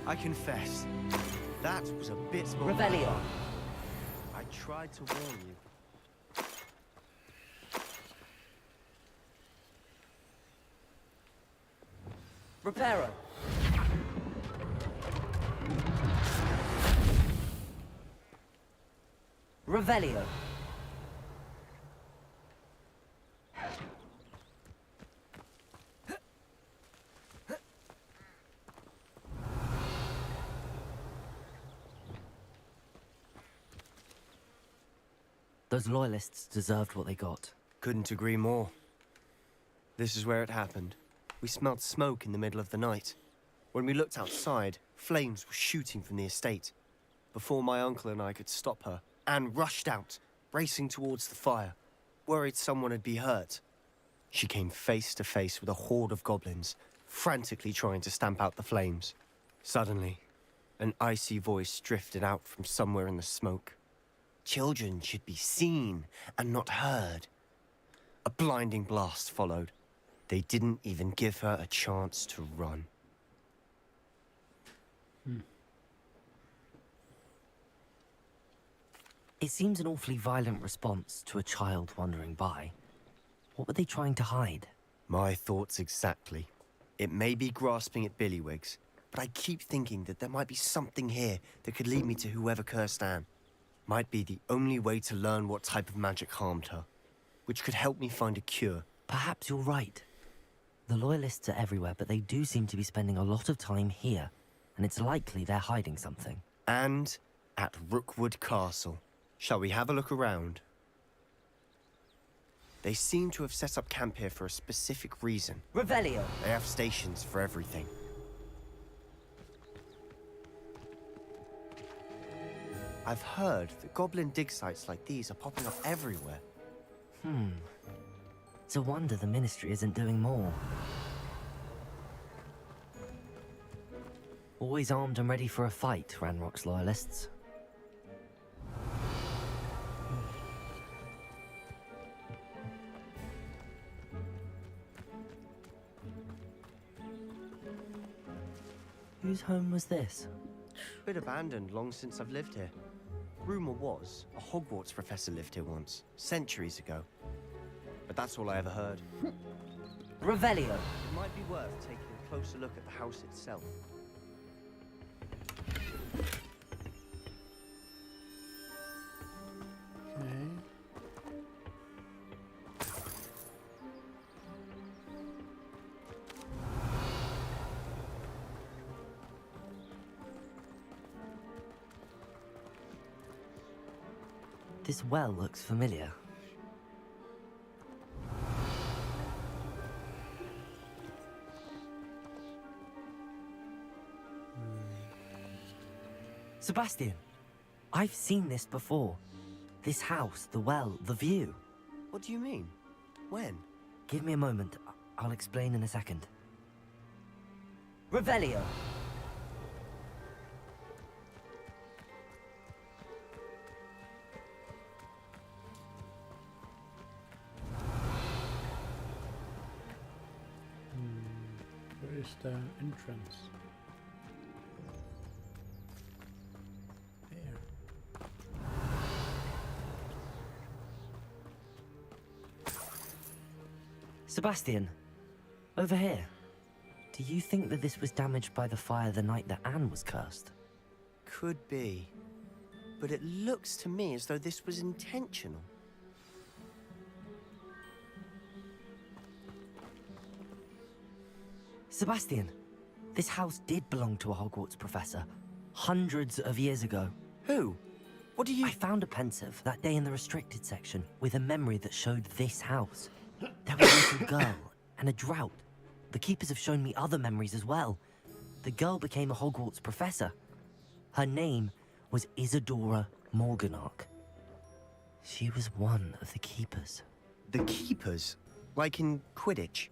I confess, that was a bit more... Revelio! I tried to warn you. Reparo! Revelio! Those loyalists deserved what they got. Couldn't agree more. This is where it happened. We smelled smoke in the middle of the night. When we looked outside, flames were shooting from the estate. Before my uncle and I could stop her, Anne rushed out, racing towards the fire, worried someone had been hurt. She came face to face with a horde of goblins, frantically trying to stamp out the flames. Suddenly, an icy voice drifted out from somewhere in the smoke. Children should be seen and not heard. A blinding blast followed. They didn't even give her a chance to run. It seems an awfully violent response to a child wandering by. What were they trying to hide? My thoughts exactly. It may be grasping at Billywigs, but I keep thinking that there might be something here that could lead me to whoever cursed Anne. Might be the only way to learn what type of magic harmed her, which could help me find a cure. Perhaps you're right. The Loyalists are everywhere, but they do seem to be spending a lot of time here, and it's likely they're hiding something. And at Rookwood Castle. Shall we have a look around? They seem to have set up camp here for a specific reason. Revelio! They have stations for everything. I've heard that goblin dig sites like these are popping up everywhere. It's a wonder the Ministry isn't doing more. Always armed and ready for a fight, Ranrock's Loyalists. Whose home was this? Bit abandoned long since I've lived here. Rumor was a Hogwarts professor lived here once, centuries ago. But that's all I ever heard. Revelio! It might be worth taking a closer look at the house itself. Okay. This well looks familiar. Sebastian, I've seen this before. This house, the well, the view. What do you mean? When? Give me a moment. I'll explain in a second. Revelio! Where is the entrance? Sebastian, over here. Do you think that this was damaged by the fire the night that Anne was cursed? Could be. But it looks to me as though this was intentional. Sebastian, this house did belong to a Hogwarts professor, hundreds of years ago. Who? What do you— I found a pensive that day in the restricted section with a memory that showed this house. There was a little girl and a drought. The keepers have shown me other memories as well. The girl became a Hogwarts professor. Her name was Isadora Morganach. She was one of the keepers. The keepers? Like in Quidditch?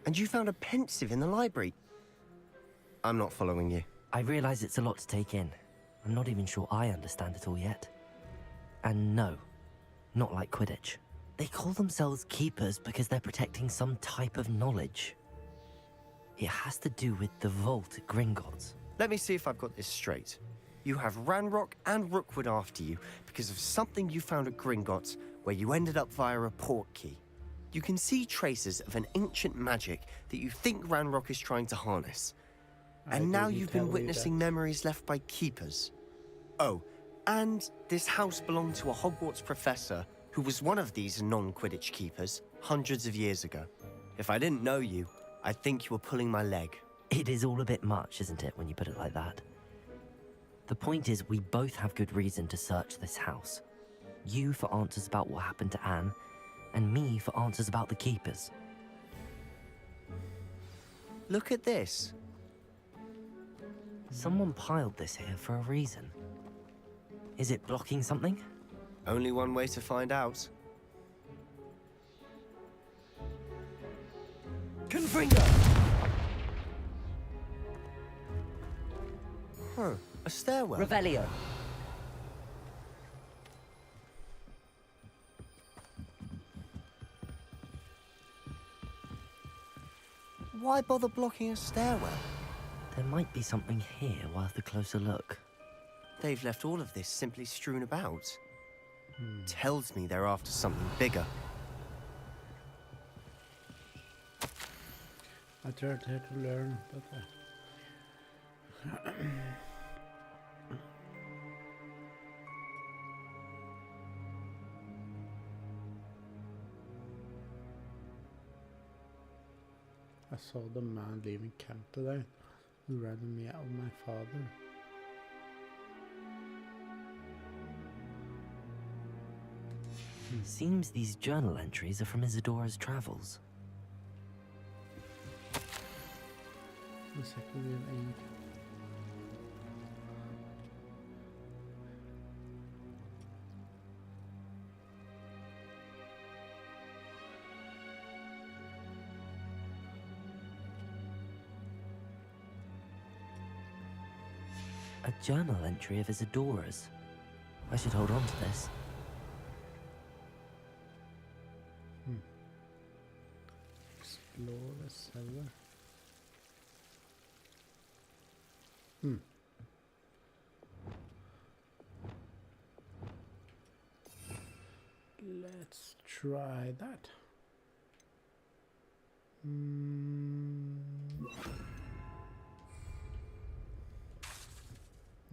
And you found a pensive in the library? I'm not following you. I realize it's a lot to take in. I'm not even sure I understand it all yet. And no, not like Quidditch. They call themselves keepers because they're protecting some type of knowledge. It has to do with the vault at Gringotts. Let me see if I've got this straight. You have Ranrock and Rookwood after you because of something you found at Gringotts where you ended up via a port key. You can see traces of an ancient magic that you think Ranrock is trying to harness. And now you've been witnessing memories left by keepers. Oh, and this house belonged to a Hogwarts professor who was one of these non-Quidditch keepers hundreds of years ago. If I didn't know you, I'd think you were pulling my leg. It is all a bit much, isn't it, when you put it like that? The point is, we both have good reason to search this house. You for answers about what happened to Anne, and me for answers about the keepers. Look at this. Someone piled this here for a reason. Is it blocking something? Only one way to find out. Confringo! Huh, a stairwell. Revelio. Why bother blocking a stairwell? There might be something here worth a closer look. They've left all of this simply strewn about. Tells me they're after something bigger. I tried here to learn, but I saw the man leaving camp today who reminded me of my father. Seems these journal entries are from Isadora's travels. The secondary aid. A journal entry of Isadora's. I should hold on to this. Explore the cellar. Let's try that.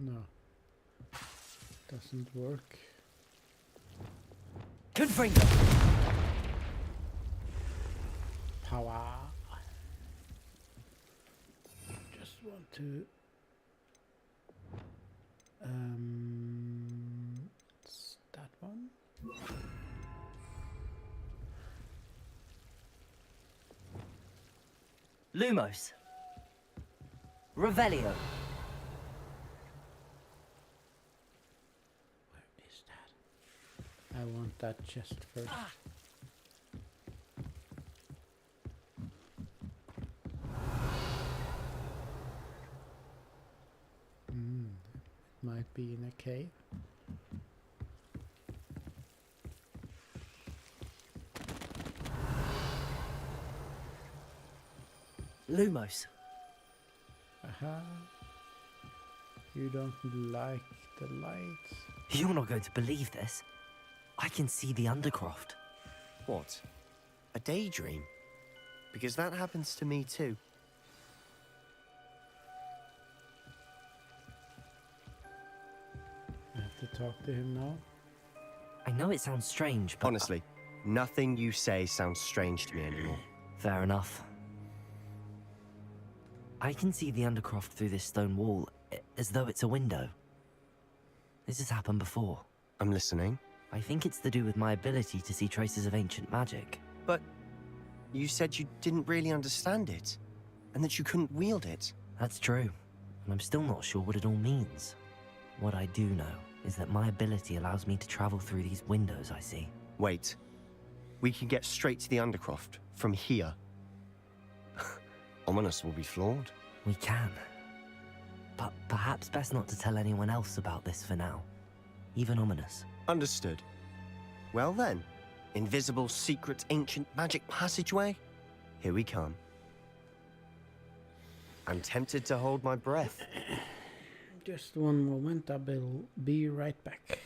No. Doesn't work. Confringo! Power. Just want to it's that one. Lumos. Revelio. Where is that? I want that chest first. It might be in a cave. Lumos. Aha. You don't like the lights. You're not going to believe this. I can see the Undercroft. What? A daydream? Because that happens to me too. I have to talk to him now. I know it sounds strange, but... Honestly, nothing you say sounds strange to me anymore. Fair enough. I can see the Undercroft through this stone wall, as though it's a window. This has happened before. I'm listening. I think it's to do with my ability to see traces of ancient magic. But you said you didn't really understand it, and that you couldn't wield it. That's true, and I'm still not sure what it all means. What I do know is that my ability allows me to travel through these windows I see. Wait. We can get straight to the Undercroft from here. Ominous will be floored. We can. But perhaps best not to tell anyone else about this for now. Even Ominous. Understood. Well then, invisible, secret, ancient magic passageway? Here we come. I'm tempted to hold my breath. Just one moment, I will be right back.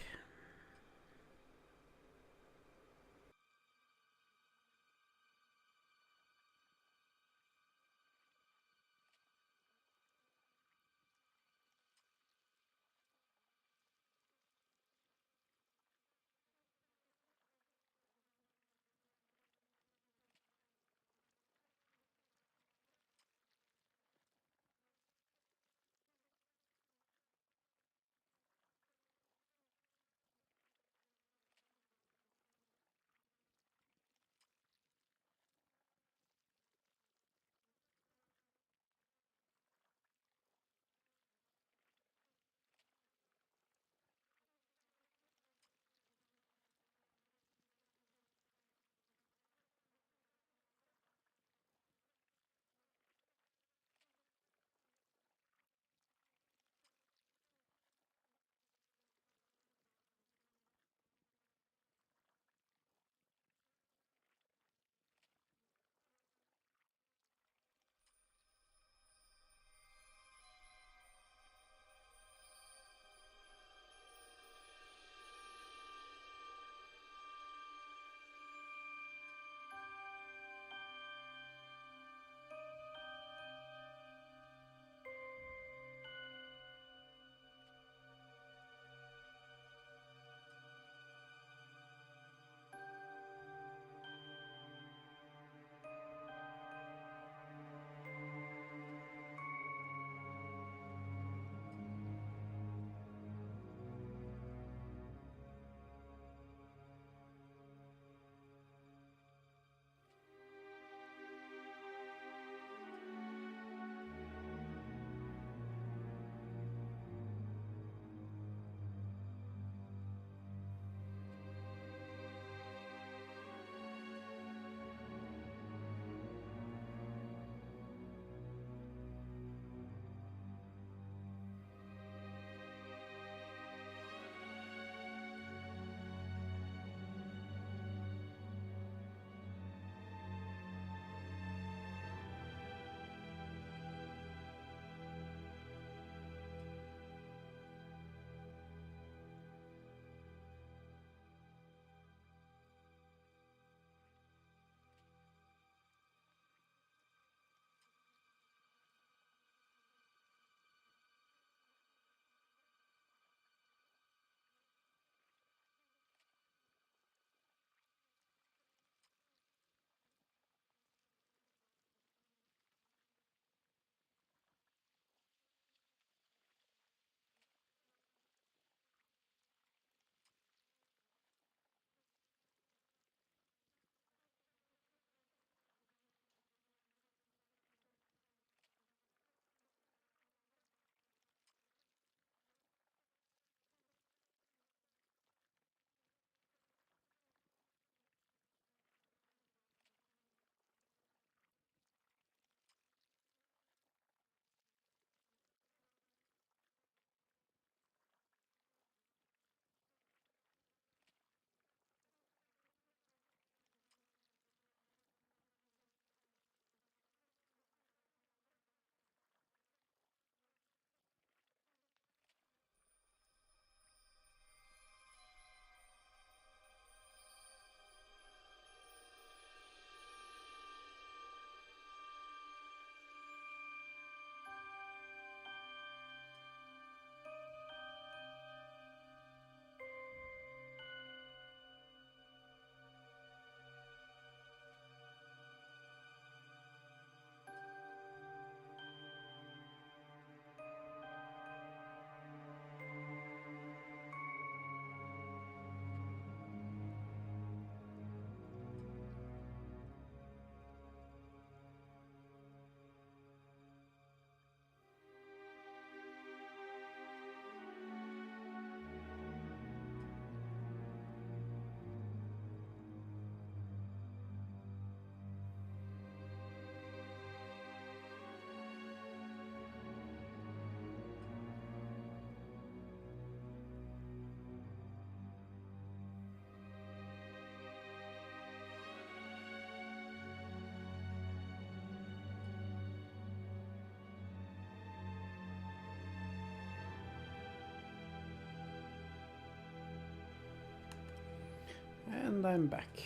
And I'm back.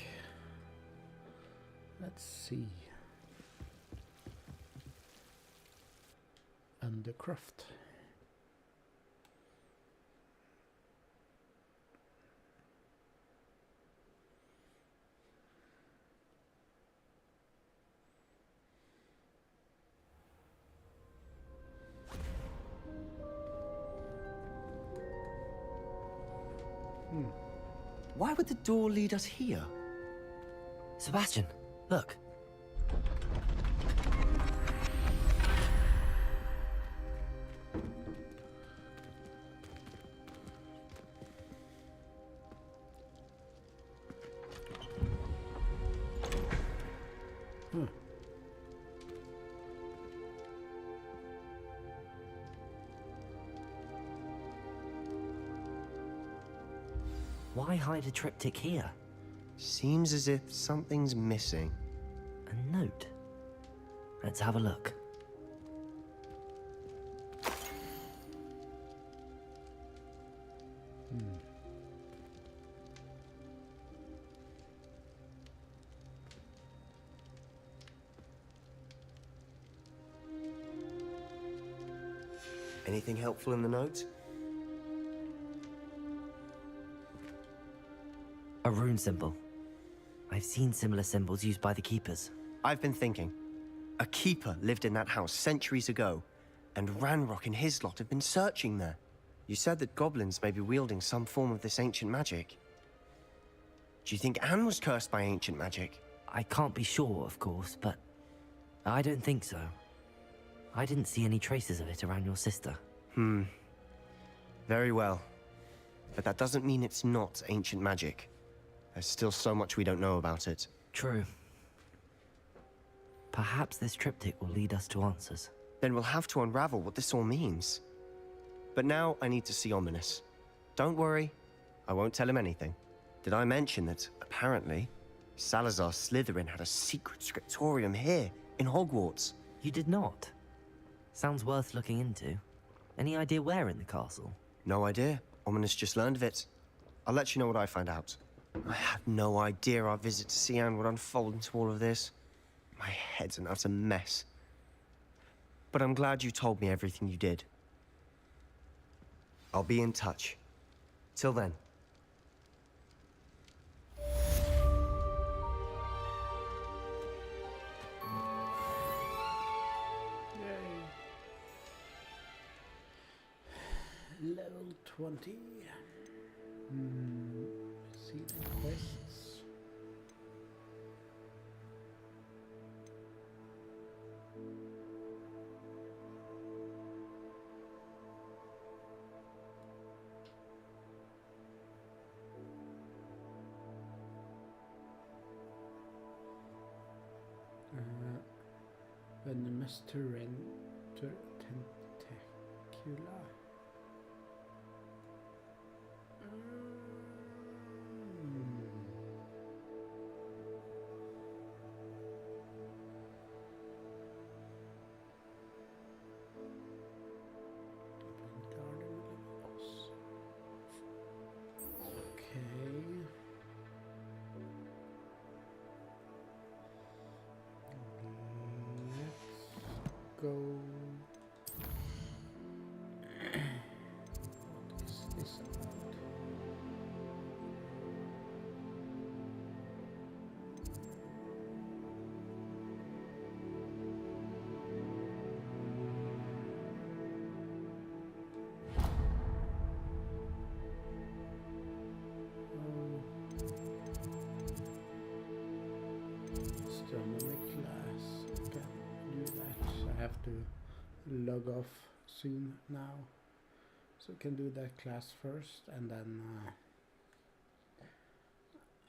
Let's see. Undercroft. Why would the door lead us here? Sebastian, look. Why hide a triptych here? Seems as if something's missing. A note. Let's have a look. Anything helpful in the note? A rune symbol. I've seen similar symbols used by the keepers. I've been thinking. A keeper lived in that house centuries ago, and Ranrock and his lot have been searching there. You said that goblins may be wielding some form of this ancient magic. Do you think Anne was cursed by ancient magic? I can't be sure, of course, but I don't think so. I didn't see any traces of it around your sister. Very well. But that doesn't mean it's not ancient magic. There's still so much we don't know about it. True. Perhaps this triptych will lead us to answers. Then we'll have to unravel what this all means. But now I need to see Ominous. Don't worry, I won't tell him anything. Did I mention that, apparently, Salazar Slytherin had a secret scriptorium here, in Hogwarts? You did not? Sounds worth looking into. Any idea where in the castle? No idea. Ominous just learned of it. I'll let you know what I find out. I had no idea our visit to see Anne would unfold into all of this. My head's an utter mess. But I'm glad you told me everything you did. I'll be in touch. Till then. Level 20. See the quests. Venomous tentacula. Go. What is this about? Astronomy class. Okay, do that. I have to log off soon now, so I can do that class first, and then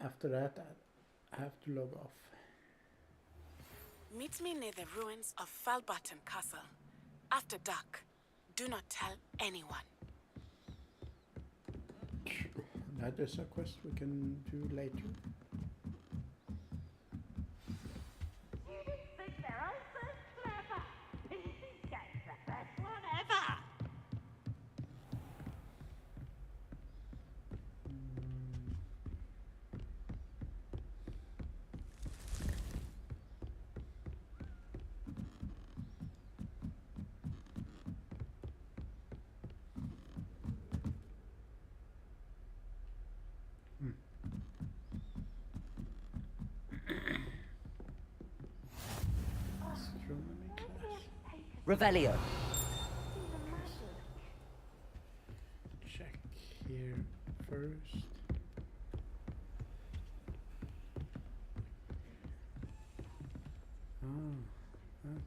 after that I have to log off. Meet me near the ruins of Falbarton Castle. After dark. Do not tell anyone. That is a quest we can do later. Revelio. Check here first. Oh, okay.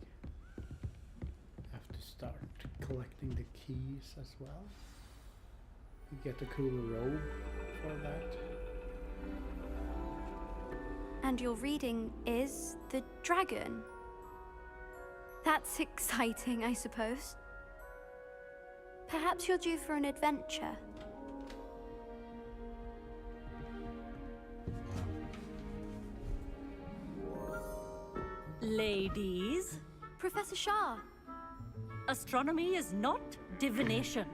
Have to start collecting the keys as well. You get a cool robe for that. And your reading is the dragon. That's exciting, I suppose. Perhaps you're due for an adventure. Ladies, Professor Shah. astronomy is not divination.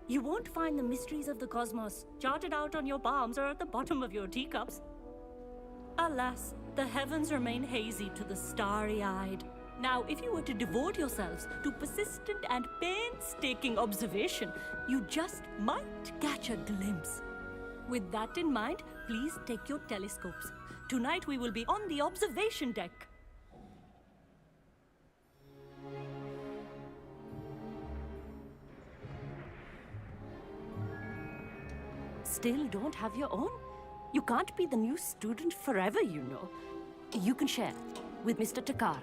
You won't find the mysteries of the cosmos charted out on your palms or at the bottom of your teacups. Alas, the heavens remain hazy to the starry-eyed. Now, if you were to devote yourselves to persistent and painstaking observation, you just might catch a glimpse. With that in mind, please take your telescopes. Tonight we will be on the observation deck. Still don't have your own? You can't be the new student forever, you know. You can share with Mr. Takar.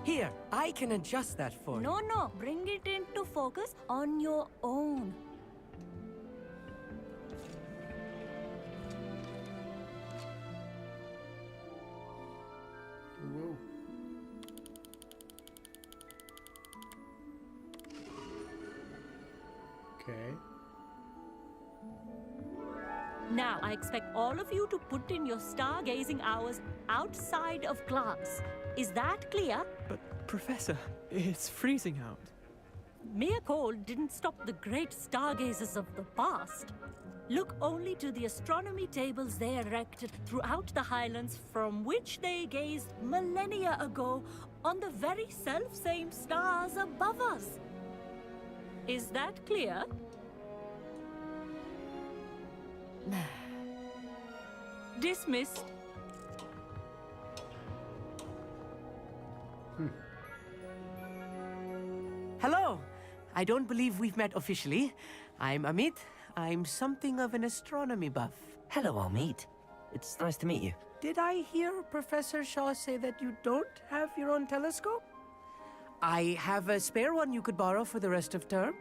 Here, I can adjust that for you. No, bring it into focus on your own. Whoa. Okay. Now, I expect all of you to put in your stargazing hours outside of class. Is that clear? But, Professor, it's freezing out. Mere cold didn't stop the great stargazers of the past. Look only to the astronomy tables they erected throughout the highlands from which they gazed millennia ago on the very self-same stars above us. Is that clear? Dismissed. Hello. I don't believe we've met officially. I'm Amit. I'm something of an astronomy buff. Hello, Amit. It's nice to meet you. Did I hear Professor Shaw say that you don't have your own telescope? I have a spare one you could borrow for the rest of term.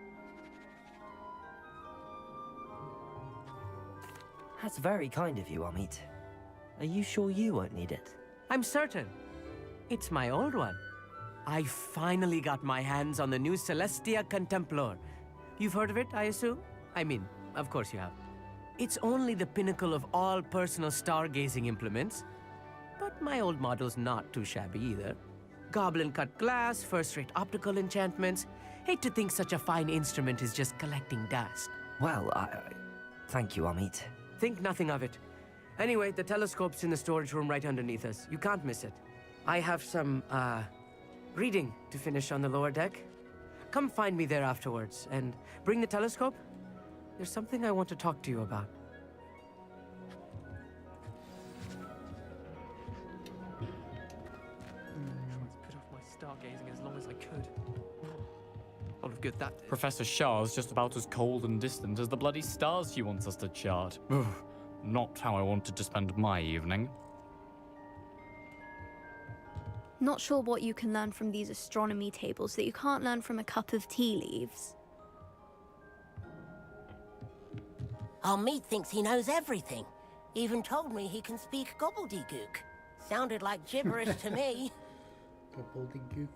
That's very kind of you, Amit. Are you sure you won't need it? I'm certain. It's my old one. I finally got my hands on the new Celestia Contemplor. You've heard of it, I assume? I mean, of course you have. It's only the pinnacle of all personal stargazing implements. But my old model's not too shabby either. Goblin-cut glass, first-rate optical enchantments. Hate to think such a fine instrument is just collecting dust. Well, thank you, Amit. Think nothing of it. Anyway, the telescope's in the storage room right underneath us. You can't miss it. I have some, reading to finish on the lower deck. Come find me there afterwards, and bring the telescope. There's something I want to talk to you about. Tried to put off my stargazing as long as I could. All of good that did. Professor Shah's just about as cold and distant as the bloody stars she wants us to chart. Ugh, not how I wanted to spend my evening. Not sure what you can learn from these astronomy tables that you can't learn from a cup of tea leaves. Our meat thinks he knows everything. Even told me he can speak gobbledygook. Sounded like gibberish to me. Gobbledygook.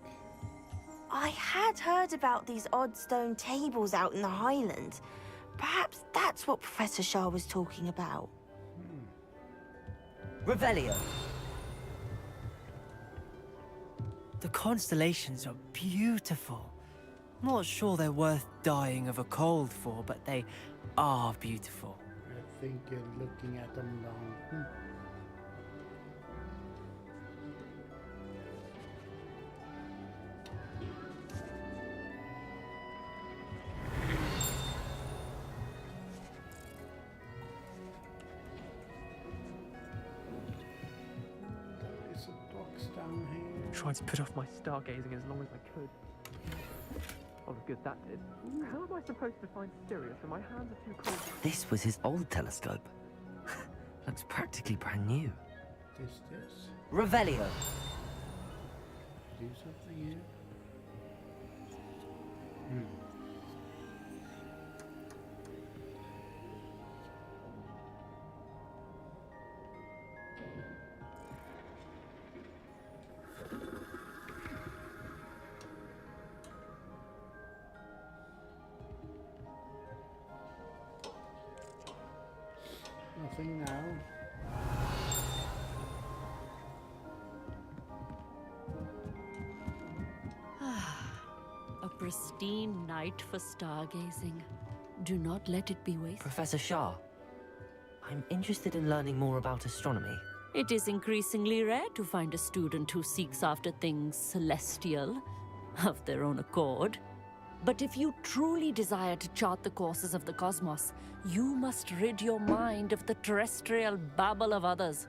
I had heard about these odd stone tables out in the Highlands. Perhaps that's what Professor Shah was talking about. Revelio. The constellations are beautiful. Not sure they're worth dying of a cold for, but they are beautiful. I think you're looking at them wrong. down here. Tried to put off my stargazing as long as I could. Oh, good that did. How am I supposed to find Sirius when my hands are too cold? This was his old telescope. Looks practically brand new. This. Revelio. Do something here. Nothing now. A pristine night for stargazing. Do not let it be wasted. Professor Shah, I'm interested in learning more about astronomy. It is increasingly rare to find a student who seeks after things celestial, of their own accord. But if you truly desire to chart the courses of the cosmos, you must rid your mind of the terrestrial babble of others.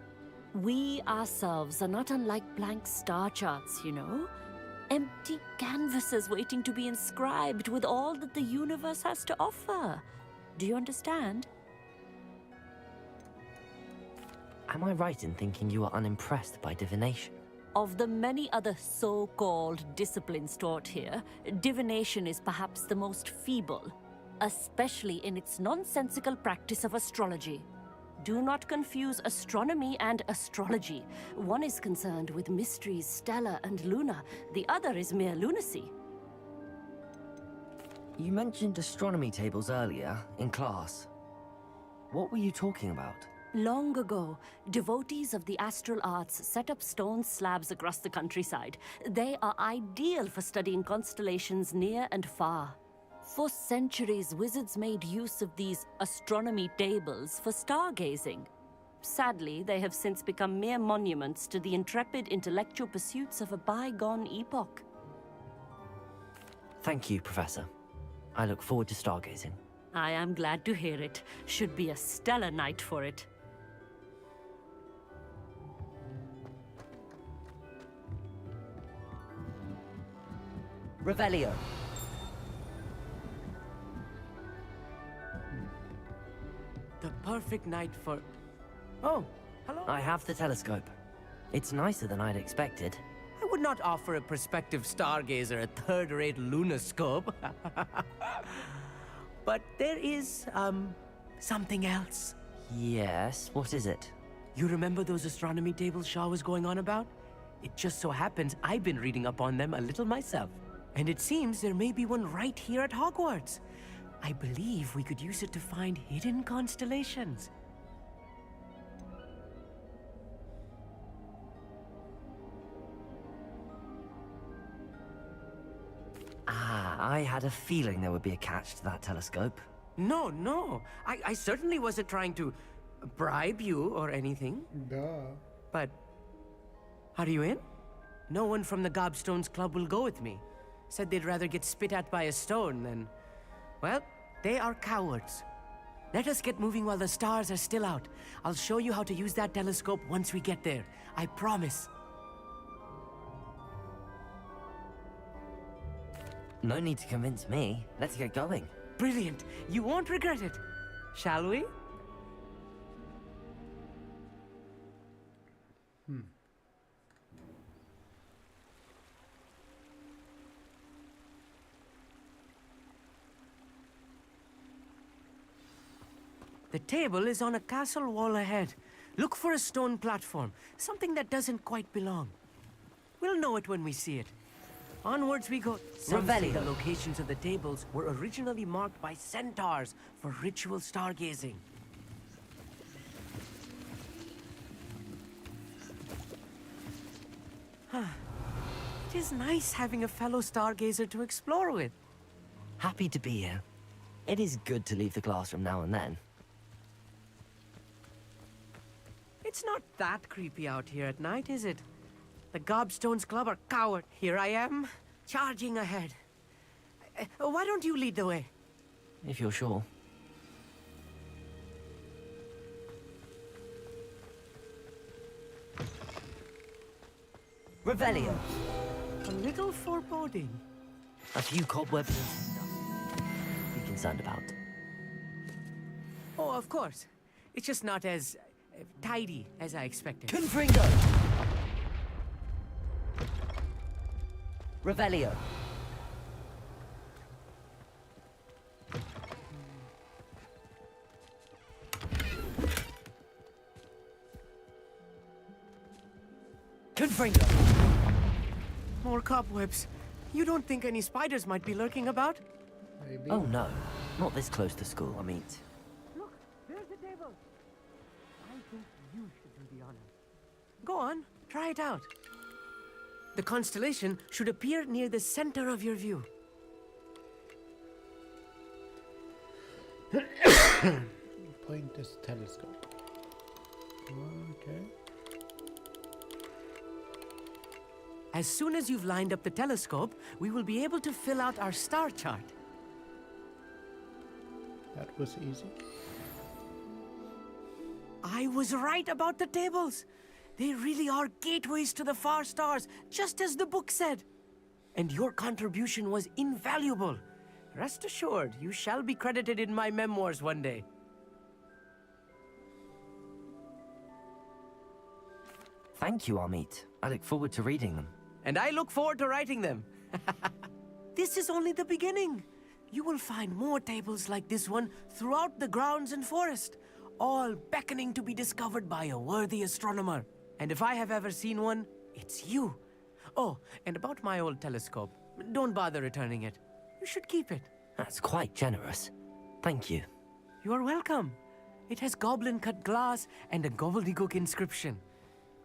We ourselves are not unlike blank star charts, you know? Empty canvases waiting to be inscribed with all that the universe has to offer. Do you understand? Am I right in thinking you are unimpressed by divination? Of the many other so-called disciplines taught here, divination is perhaps the most feeble, especially in its nonsensical practice of astrology. Do not confuse astronomy and astrology. One is concerned with mysteries stellar and lunar, the other is mere lunacy. You mentioned astronomy tables earlier, in class. What were you talking about? Long ago, devotees of the astral arts set up stone slabs across the countryside. They are ideal for studying constellations near and far. For centuries, wizards made use of these astronomy tables for stargazing. Sadly, they have since become mere monuments to the intrepid intellectual pursuits of a bygone epoch. Thank you, Professor. I look forward to stargazing. I am glad to hear it. Should be a stellar night for it. Revelio. The perfect night for... Oh, hello. I have the telescope. It's nicer than I'd expected. I would not offer a prospective stargazer a third-rate lunoscope. But there is, something else. Yes, what is it? You remember those astronomy tables Shaw was going on about? It just so happens I've been reading up on them a little myself. And it seems there may be one right here at Hogwarts. I believe we could use it to find hidden constellations. Ah, I had a feeling there would be a catch to that telescope. No. I certainly wasn't trying to bribe you or anything. Duh. But are you in? No one from the Gobstones Club will go with me. Said they'd rather get spit at by a stone than... Well, they are cowards. Let us get moving while the stars are still out. I'll show you how to use that telescope once we get there. I promise. No need to convince me. Let's get going. Brilliant. You won't regret it. Shall we? The table is on a castle wall ahead. Look for a stone platform, something that doesn't quite belong. We'll know it when we see it. Onwards we go. Some say the locations of the tables were originally marked by centaurs for ritual stargazing. It is nice having a fellow stargazer to explore with. Happy to be here. It is good to leave the classroom now and then. It's not that creepy out here at night, is it? The Gobstones Club are coward. Here I am, charging ahead. Why don't you lead the way? If you're sure. Revelio. A little foreboding. A few cobwebs and stuff to be concerned about. Oh, of course. It's just not as tidy as I expected. Confringo! Revelio. Confringo! More cobwebs. You don't think any spiders might be lurking about? Maybe. Oh no, not this close to school, I mean. Look, there's the table. I think you should do the honors. Go on, try it out. The constellation should appear near the center of your view. Point this telescope. Okay. As soon as you've lined up the telescope, we will be able to fill out our star chart. That was easy. I was right about the tables. They really are gateways to the far stars, just as the book said. And your contribution was invaluable. Rest assured, you shall be credited in my memoirs one day. Thank you, Amit. I look forward to reading them. And I look forward to writing them. This is only the beginning. You will find more tables like this one throughout the grounds and forest, all beckoning to be discovered by a worthy astronomer. And if I have ever seen one, it's you. Oh, and about my old telescope, don't bother returning it. You should keep it. That's quite generous. Thank you. You are welcome. It has goblin-cut glass and a gobbledygook inscription.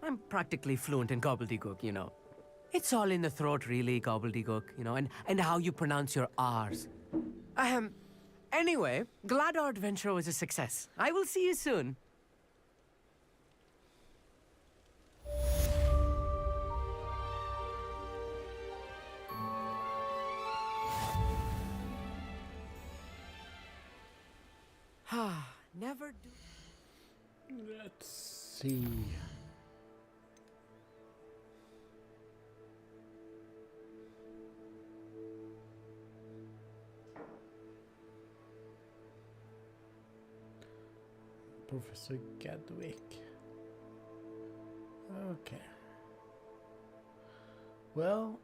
I'm practically fluent in gobbledygook, you know. It's all in the throat, really, gobbledygook, you know, and how you pronounce your R's. Anyway, glad our adventure was a success. I will see you soon. Never do. Let's see. Professor Gadwick. Okay. Well,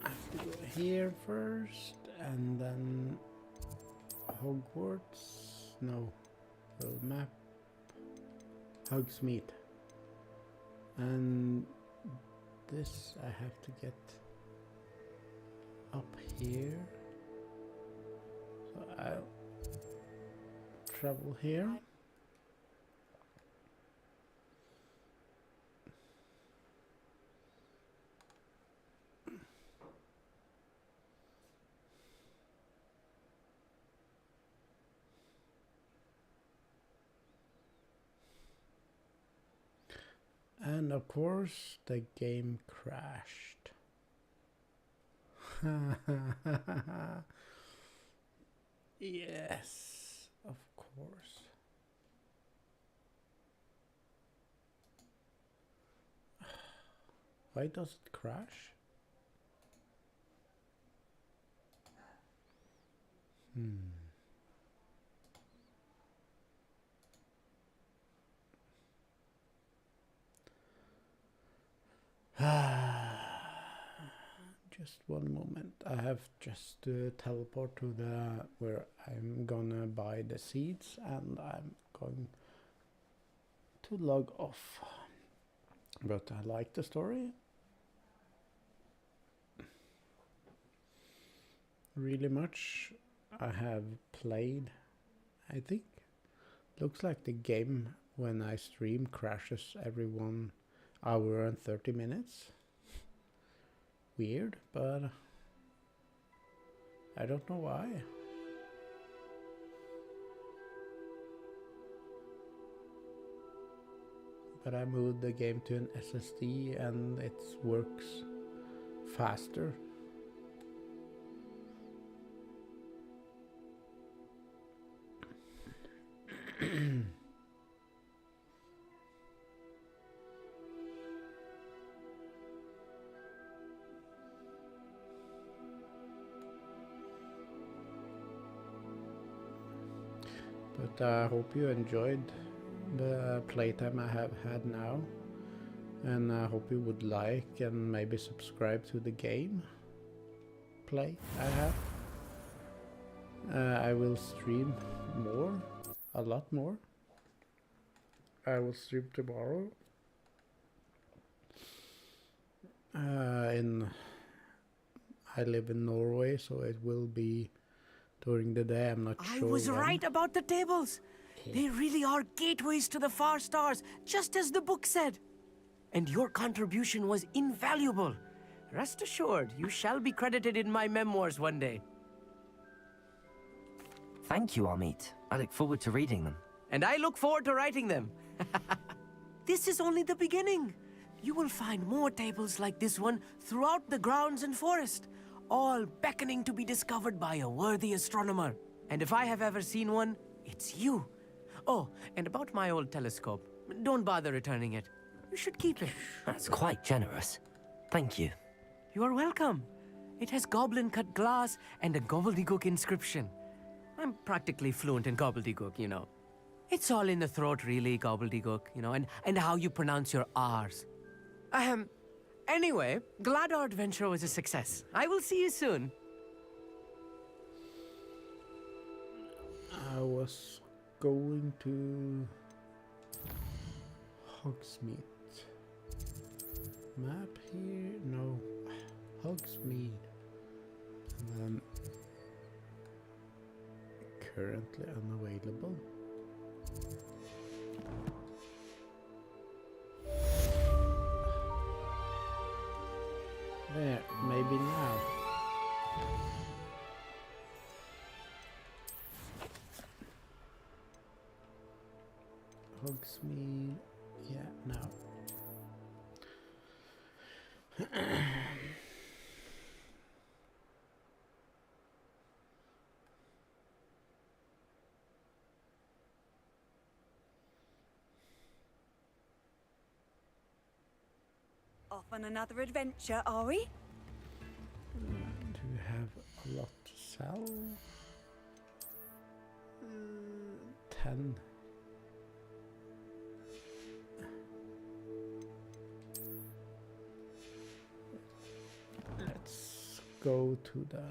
I have to go here first, and then Hogwarts. No, the map. Hogsmeade. And this I have to get up here. So I'll travel here. And of course the game crashed. Yes, of course. Why does it crash? Just one moment. I have just to teleport to the where I'm gonna buy the seeds, and I'm going to log off. But I like the story. Really much. I have played, I think. Looks like the game when I stream crashes every 1 hour and 30 minutes. Weird, but I don't know why. But I moved the game to an SSD and it works faster. But I hope you enjoyed the playtime I have had now. And I hope you would like and maybe subscribe to the game play I have. I will stream more, a lot more. I will stream tomorrow. I live in Norway, so it will be during the day. I'm not sure. I was when. right about the tables. They really are gateways to the far stars, just as the book said. And your contribution was invaluable. Rest assured, you shall be credited in my memoirs one day. Thank you, Amit. I look forward to reading them. And I look forward to writing them. This is only the beginning. You will find more tables like this one throughout the grounds and forest, all beckoning to be discovered by a worthy astronomer. And if I have ever seen one, it's you. Oh, and about my old telescope, don't bother returning it. You should keep it. That's quite generous. Thank you. You are welcome. It has goblin-cut glass and a gobbledygook inscription. I'm practically fluent in gobbledygook, you know. It's all in the throat, really, gobbledygook, you know, and how you pronounce your R's. Anyway, glad our adventure was a success. I will see you soon. I was going to Hogsmeade. Map here? No. Hogsmeade. And then currently unavailable. There, maybe now. Hogsmeade, yeah, now. Off on another adventure, are we? Do we have a lot to sell? 10. Let's go to the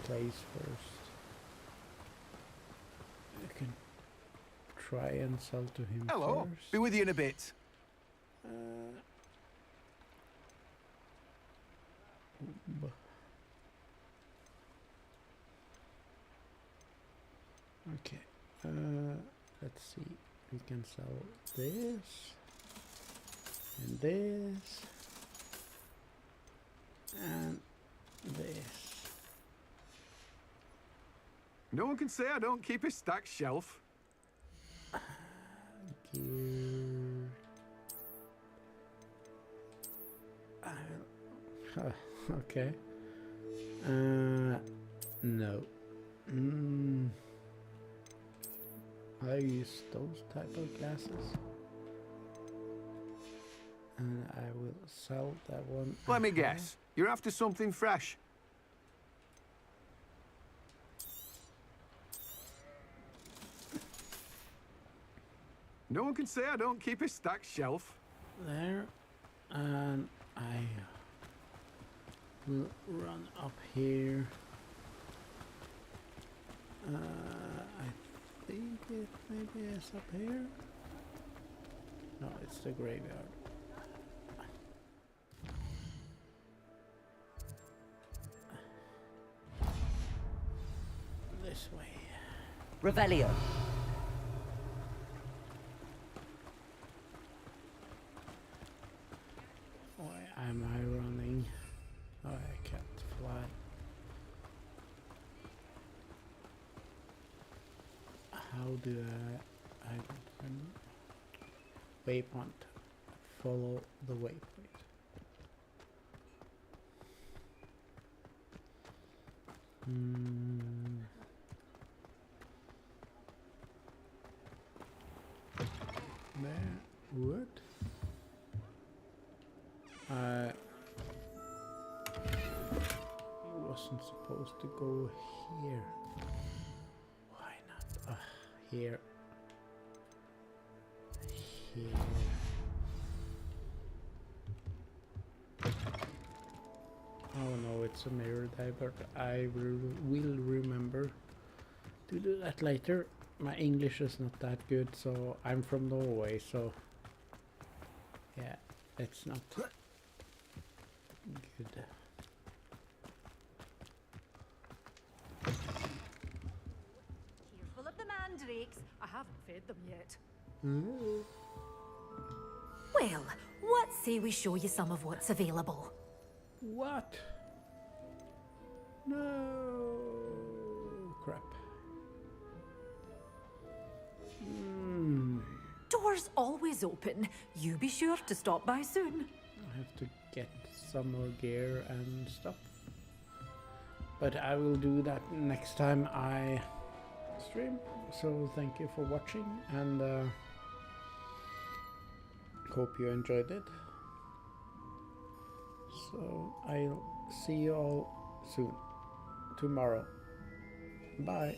place first. I can try and sell to him Hello, first. be with you in a bit. Okay, let's see. We can sell this and this and this. No one can say I don't keep a stacked shelf. Okay. No. I use those type of glasses. And I will sell that one. Let me guess. You're after something fresh. No one can say I don't keep a stacked shelf. There. And I will run up here. I think it maybe is up here. No, it's the graveyard. This way. Revelio. Why am I running? Oh, I can't fly. How do I don't remember. Waypoint. Follow the waypoint. There. Wood. go here. Why not? Here. Here. Oh no, it's a mirror diver. I will remember to do that later. My English is not that good, so I'm from Norway, so yeah, it's not good. Careful of the mandrakes. I haven't fed them yet. Well, what say we show you some of what's available? What? No. Crap. Doors always open. You be sure to stop by soon. I have to get some more gear and stuff. But I will do that next time I stream. So thank you for watching, and hope you enjoyed it. So I'll see you all soon. Tomorrow. Bye.